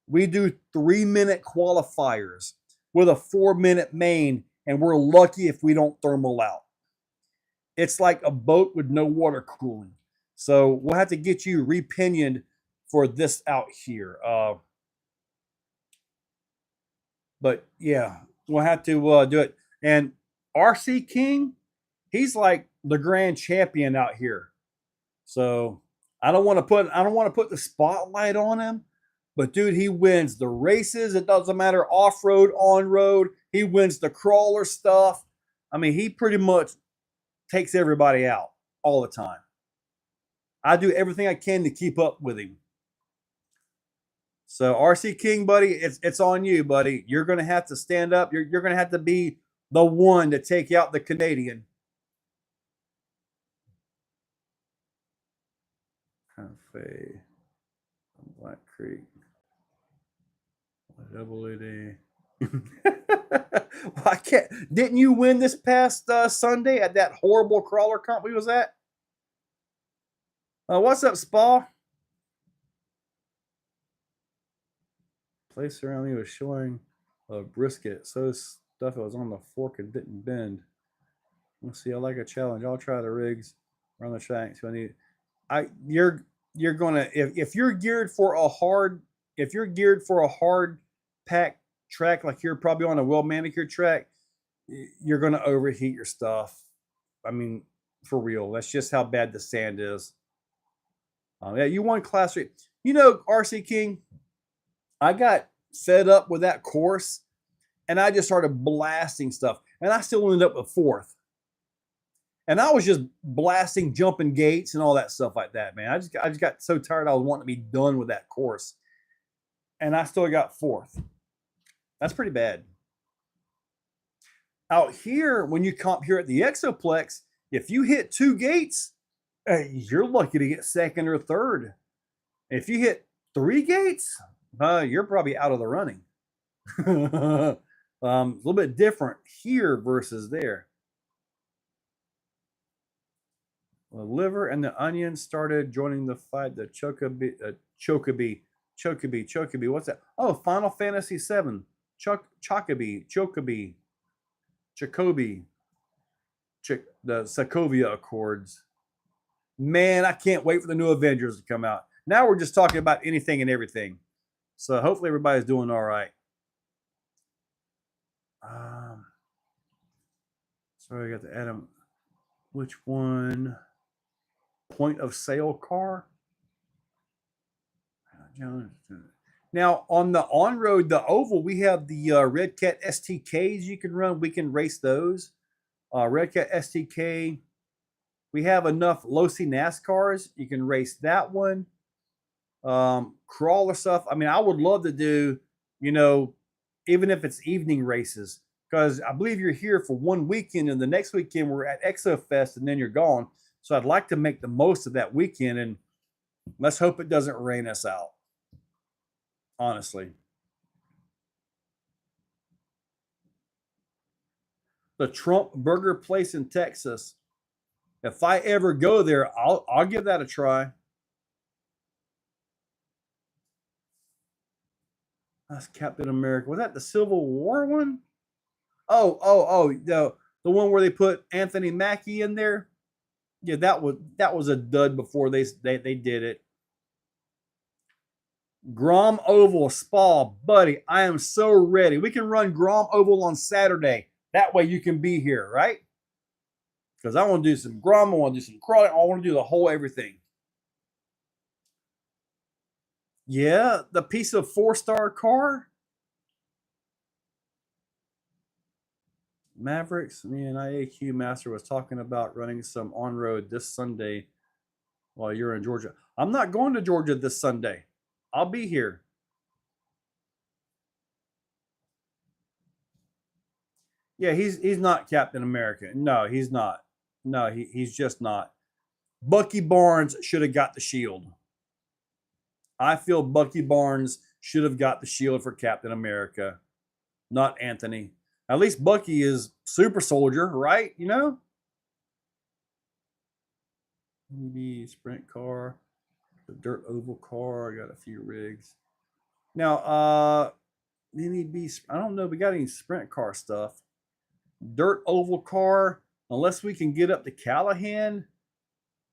We do 3-minute qualifiers with a 4-minute main, and we're lucky if we don't thermal out. It's like a boat with no water cooling. So we'll have to get you repinioned for this out here. But yeah, we'll have to do it. And RC King, he's like the grand champion out here. So I don't want to put the spotlight on him, but dude, he wins the races. It doesn't matter off-road, on-road. He wins the crawler stuff. I mean, he pretty much takes everybody out all the time. I do everything I can to keep up with him. So RC King, buddy, it's on you, buddy. You're going to have to stand up. You're going to have to be the one to take out the Canadian. Cafe, Black Creek, double AD. Well, I can't. Didn't you win this past Sunday at that horrible crawler comp we was at? What's up, Spa? Place around me was showing a brisket. So stuff it was on the fork and didn't bend. Let's see. I like a challenge. I'll try the rigs around the track. So you're gonna if you're geared for a hard pack track, like you're probably on a well manicured track, you're gonna overheat your stuff. I mean, for real. That's just how bad the sand is. Yeah, you won Class 3. You know, RC King, I got fed up with that course, and I just started blasting stuff, and I still ended up with 4th. And I was just blasting jumping gates and all that stuff like that, man. I just got so tired. I was wanting to be done with that course, and I still got 4th. That's pretty bad. Out here, when you comp here at the Exoplex, if you hit 2 gates, you're lucky to get 2nd or 3rd. If you hit 3 gates, you're probably out of the running. A little bit different here versus there. The liver and the onion started joining the fight. The Chocobee. What's that? Oh, Final Fantasy VII. Jacoby. The Sokovia Accords. Man, I can't wait for the new Avengers to come out. Now we're just talking about anything and everything. So hopefully everybody's doing all right. Sorry, I got to add them. Which one? Point of sale car. Now on the on-road, the oval, we have the Red Cat STKs you can run. We can race those. Red Cat STK. We have enough low-C NASCARs. You can race that one. Crawler stuff. I mean, I would love to do, you know, even if it's evening races, because I believe you're here for one weekend and the next weekend we're at ExoFest and then you're gone. So I'd like to make the most of that weekend, and let's hope it doesn't rain us out. Honestly. The Trump Burger place in Texas. If I ever go there, I'll give that a try. That's Captain America. Was that the Civil War one? Oh, the one where they put Anthony Mackie in there. Yeah, that was a dud before they did it. Grom Oval Spa, buddy. I am so ready. We can run Grom Oval on Saturday. That way you can be here, right? Because I want to do some Grom, I want to do some crawling, I want to do the whole everything. Yeah, the piece of 4-star car. Mavericks, me and IAQ Master was talking about running some on-road this Sunday while you're in Georgia. I'm not going to Georgia this Sunday. I'll be here. Yeah, he's not Captain America. No, he's not. No, he's just not. Bucky Barnes should have got the shield. I feel Bucky Barnes should have got the shield for Captain America, not Anthony. At least Bucky is super soldier, right? You know? Maybe sprint car, the dirt oval car. I got a few rigs. Now, maybe I don't know if we got any sprint car stuff. Dirt oval car, unless we can get up to Callahan,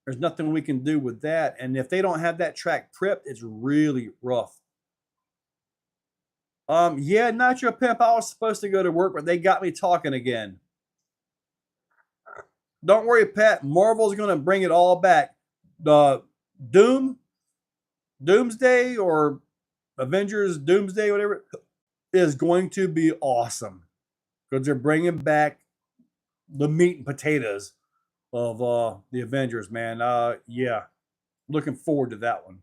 there's nothing we can do with that. And if they don't have that track prepped, it's really rough. Yeah, Nitro Pimp, I was supposed to go to work, but they got me talking again. Don't worry, Pat. Marvel's going to bring it all back. The Doomsday or Avengers Doomsday, whatever, is going to be awesome. Because they're bringing back the meat and potatoes of the Avengers, man. Yeah. Looking forward to that one.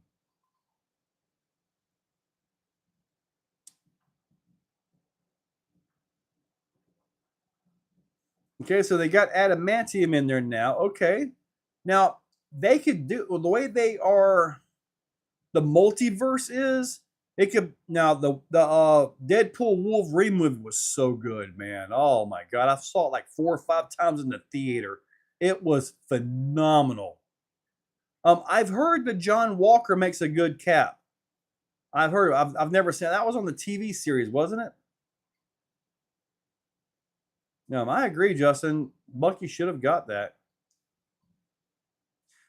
Okay, so they got adamantium in there now. Okay. Now, they could do, well, the way they are, the multiverse is, it could, now the Deadpool Wolverine movie was so good, man. Oh my God. I saw it like 4 or 5 times in the theater. It was phenomenal. I've heard that John Walker makes a good Cap. I've heard, I've never seen, that was on the TV series, wasn't it? No, I agree, Justin. Bucky should have got that.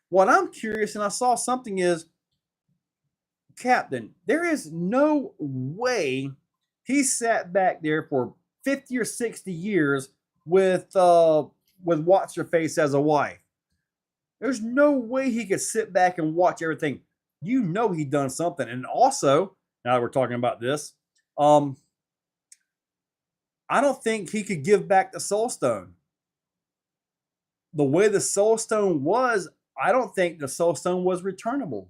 What I'm curious, and I saw something is, Captain, there is no way he sat back there for 50 or 60 years with what's her face as a wife. There's no way he could sit back and watch everything. You know he done something. And also, now that we're talking about this, I don't think he could give back the Soul Stone. The way the Soul Stone was, I don't think the Soul Stone was returnable.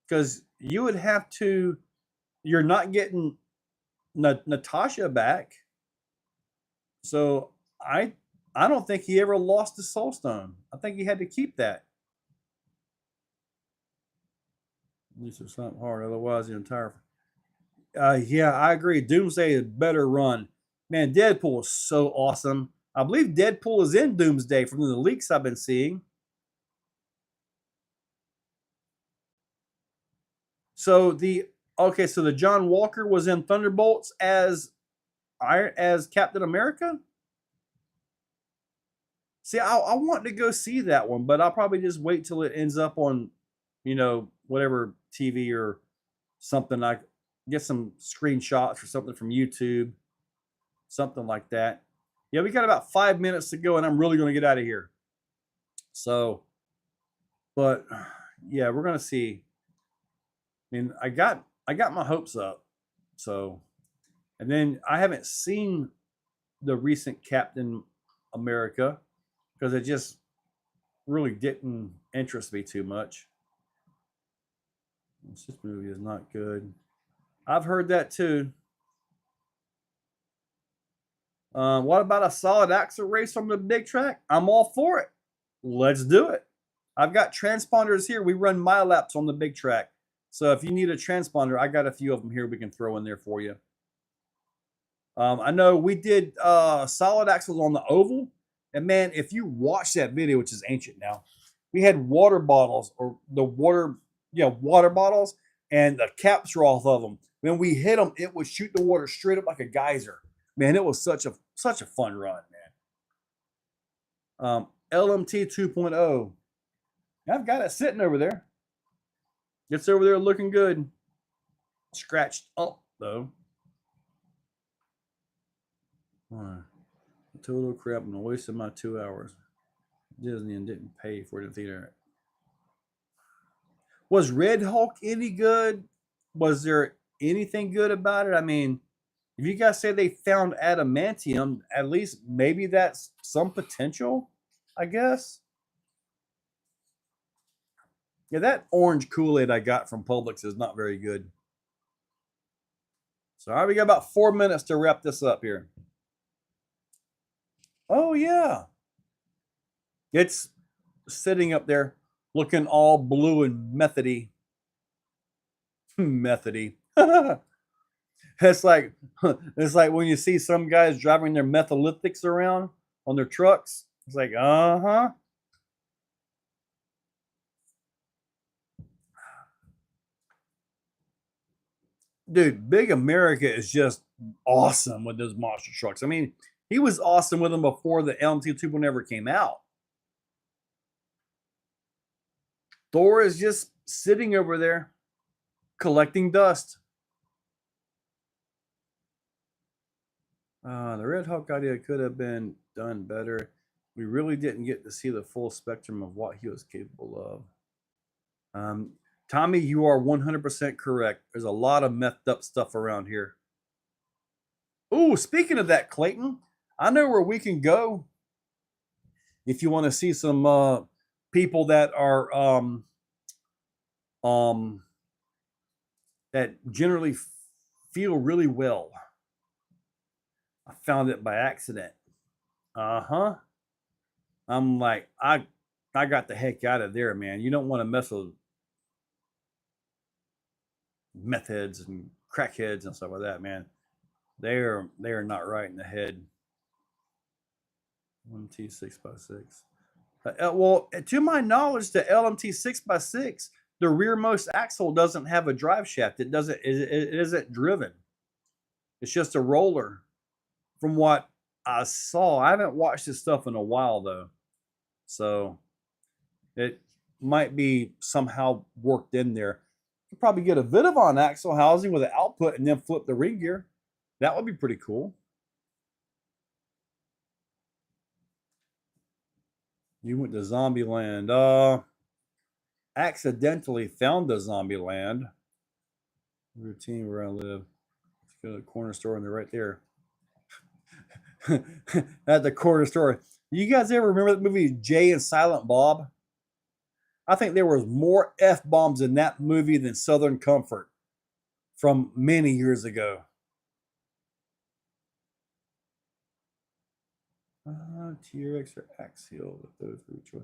Because you would have to, you're not getting Natasha back. So I don't think he ever lost the Soul Stone. I think he had to keep that. At least it's not hard. Otherwise, the entire. Yeah, I agree. Doomsday is better run. Man, Deadpool is so awesome. I believe Deadpool is in Doomsday from the leaks I've been seeing. So the John Walker was in Thunderbolts as Captain America. See, I want to go see that one, but I'll probably just wait till it ends up on, whatever TV or something. I get some screenshots or something from YouTube, something like that. Yeah, we got about 5 minutes to go, and I'm really going to get out of here. So, but yeah, we're going to see. I mean, I got my hopes up. So, and then I haven't seen the recent Captain America because it just really didn't interest me too much. This movie is not good. I've heard that too. What about a solid axle race on the big track? I'm all for it. Let's do it. I've got transponders here. We run mile laps on the big track. So if you need a transponder, I got a few of them here we can throw in there for you. I know we did solid axles on the oval. And man, if you watch that video, which is ancient now, we had water bottles or water bottles, and the caps were off of them. When we hit them, it would shoot the water straight up like a geyser. Man, it was such a fun run, man. LMT 2.0. I've got it sitting over there. It's over there looking good. Scratched up though. Total crap, and I wasted my 2 hours. Disney and didn't pay for the theater. Was Red Hulk any good? Was there anything good about it? I mean, if you guys say they found adamantium, at least maybe that's some potential, I guess. Yeah, that orange Kool-Aid I got from Publix is not very good. So, all right, we got about 4 minutes to wrap this up here. Oh, yeah. It's sitting up there looking all blue and methody. Methody. It's like when you see some guys driving their methalithics around on their trucks. It's like, uh-huh. Dude, Big America is just awesome with those monster trucks. I mean, he was awesome with them before the LMT 2.0 ever came out. Thor is just sitting over there collecting dust. The Red Hulk idea could have been done better. We really didn't get to see the full spectrum of what he was capable of. Tommy, you are 100% correct. There's a lot of methed up stuff around here. Oh, speaking of that, Clayton, I know where we can go if you want to see some people that are that generally feel really well. I found it by accident. I'm like, I got the heck out of there, man. You don't want to mess with meth heads and crackheads and stuff like that, man. They are not right in the head. 1T 6x6. Well, to my knowledge, the LMT 6x6, the rearmost axle doesn't have a drive shaft. It isn't driven. It's just a roller. From what I saw, I haven't watched this stuff in a while though, so it might be somehow worked in there. You could probably get a Vidavon axle housing with an output and then flip the ring gear. That would be pretty cool. You went to Zombieland. Accidentally found the Zombieland. Routine where I live. Let's go to the corner store and they're right there. At the corner store. You guys ever remember the movie Jay and Silent Bob? I think there was more F-bombs in that movie than Southern Comfort from many years ago. TRX or Axial with those choice.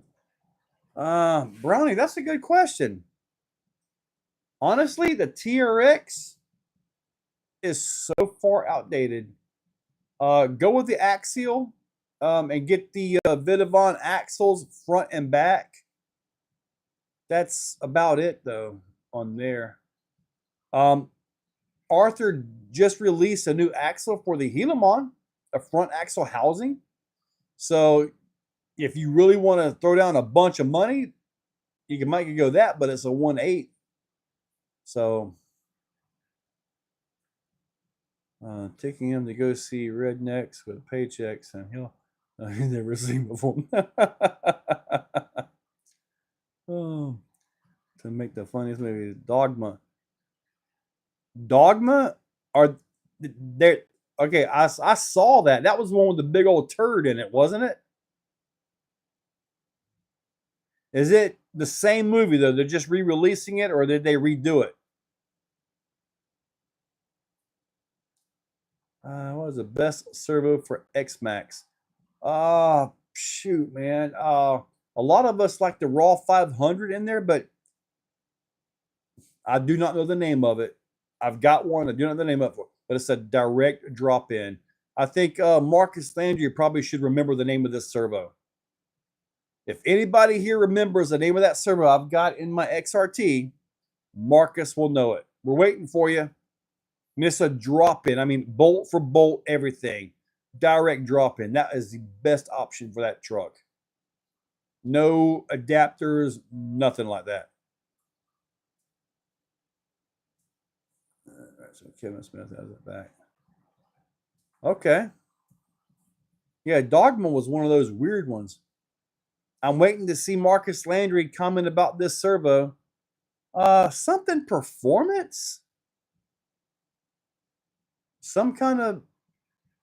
Brownie, that's a good question. Honestly, the TRX is so far outdated. Go with the Axial. and get the Vidavon axles front and back. That's about it though on there. Arthur just released a new axle for the Helaman, a front axle housing. So if you really want to throw down a bunch of money, you might go that, but it's a 1/8. So taking him to go see rednecks with paychecks, and he'll never seen before. Oh, to make the funniest movie, Dogma. Dogma are there? Okay, I saw that. That was the one with the big old turd in it, wasn't it? Is it the same movie though? They're just re-releasing it, or did they redo it? What was the best servo for X-Max? Shoot, man. A lot of us like the Raw 500 in there, but I do not know the name of it. I've got one. I do not know the name of it, but it's a direct drop-in. I think Marcus Landry probably should remember the name of this servo. If anybody here remembers the name of that servo I've got in my XRT, Marcus will know it. We're waiting for you. And it's a drop-in. I mean, bolt for bolt, everything. Direct drop-in. That is the best option for that truck. No adapters, nothing like that. All right, so Kevin Smith has it back. Okay. Yeah, Dogma was one of those weird ones. I'm waiting to see Marcus Landry comment about this servo. Something performance? Some kind of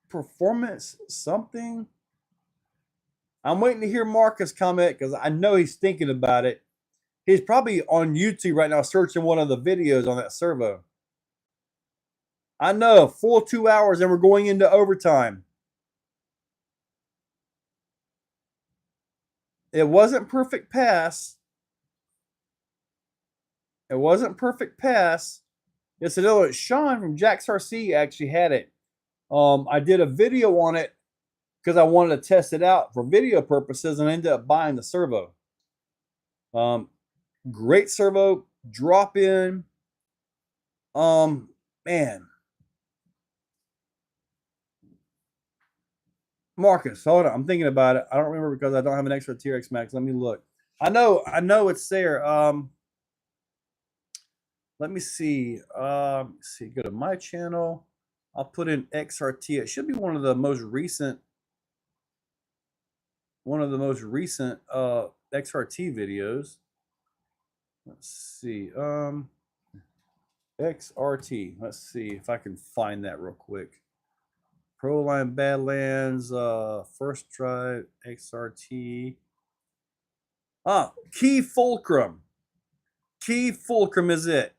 performance something? I'm waiting to hear Marcus comment because I know he's thinking about it. He's probably on YouTube right now searching one of the videos on that servo. I know, full 2 hours and we're going into overtime. It wasn't perfect pass. It wasn't perfect pass. Yes, it is. Sean from Jack's RC actually had it. I did a video on it because I wanted to test it out for video purposes and ended up buying the servo. Great servo, drop in. Man. Marcus, hold on. I'm thinking about it. I don't remember because I don't have an extra TRX Max. Let me look. I know it's there. Let me see. Go to my channel. I'll put in XRT. It should be one of the most recent XRT videos. Let's see. XRT. Let's see if I can find that real quick. Proline Badlands, first try, XRT. Key Fulcrum. Key Fulcrum is it.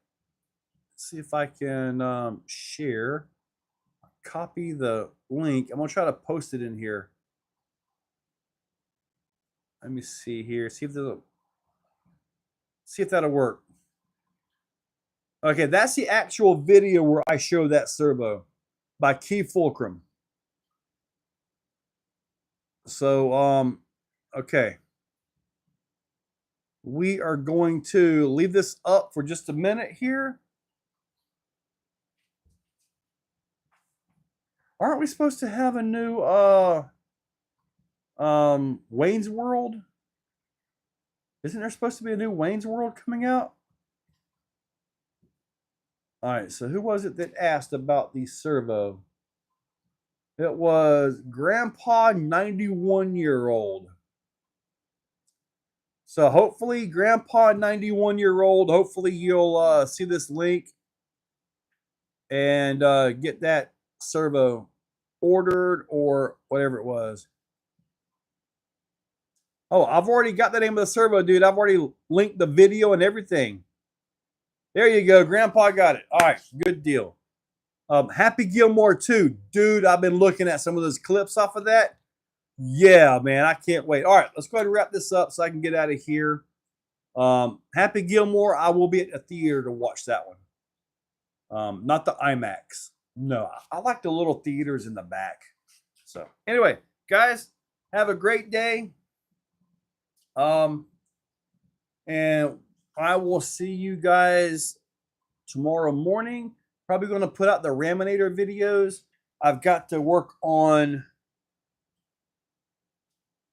Let's see if I can share. Copy the link. I'm going to try to post it in here. Let me see here. See if that'll work. Okay, that's the actual video where I show that servo by Key Fulcrum. So, okay. We are going to leave this up for just a minute here. Aren't we supposed to have a new Wayne's World? Isn't there supposed to be a new Wayne's World coming out? All right, so who was it that asked about the servo? It was Grandpa 91-year-old. So hopefully, Grandpa 91-year-old, hopefully you'll see this link and get that servo ordered or whatever it was. Oh, I've already got the name of the servo, dude. I've already linked the video and everything. There you go. Grandpa got it. All right, good deal. Happy Gilmore too. Dude, I've been looking at some of those clips off of that. Yeah, man, I can't wait. All right, let's go ahead and wrap this up so I can get out of here. Happy Gilmore, I will be at the theater to watch that one. Not the IMAX. No, I like the little theaters in the back. So anyway, guys, Have a great day. And I will see you guys tomorrow morning. Probably going to put out the Raminator videos. I've got to work on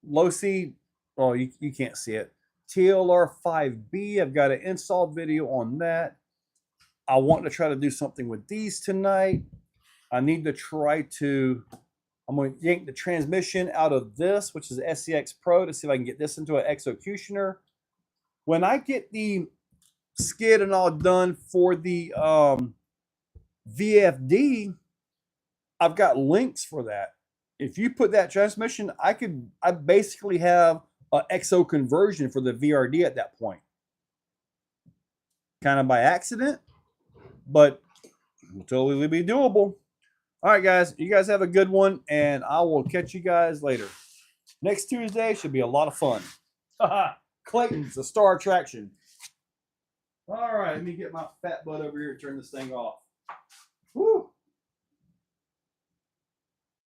low seed. Oh, you can't see it. TLR 5B. I've got an install video on that. I want to try to do something with these tonight. I need to try to, I'm going to yank the transmission out of this, which is the SCX Pro, to see if I can get this into an Executioner. When I get the skid and all done for the VFD, I've got links for that. If you put that transmission, I basically have an EXO conversion for the VRD at that point. Kind of by accident, but will totally be doable. All right, guys, you guys have a good one, and I will catch you guys later. Next Tuesday should be a lot of fun. Clayton's the star attraction. All right, let me get my fat butt over here and turn this thing off. Woo!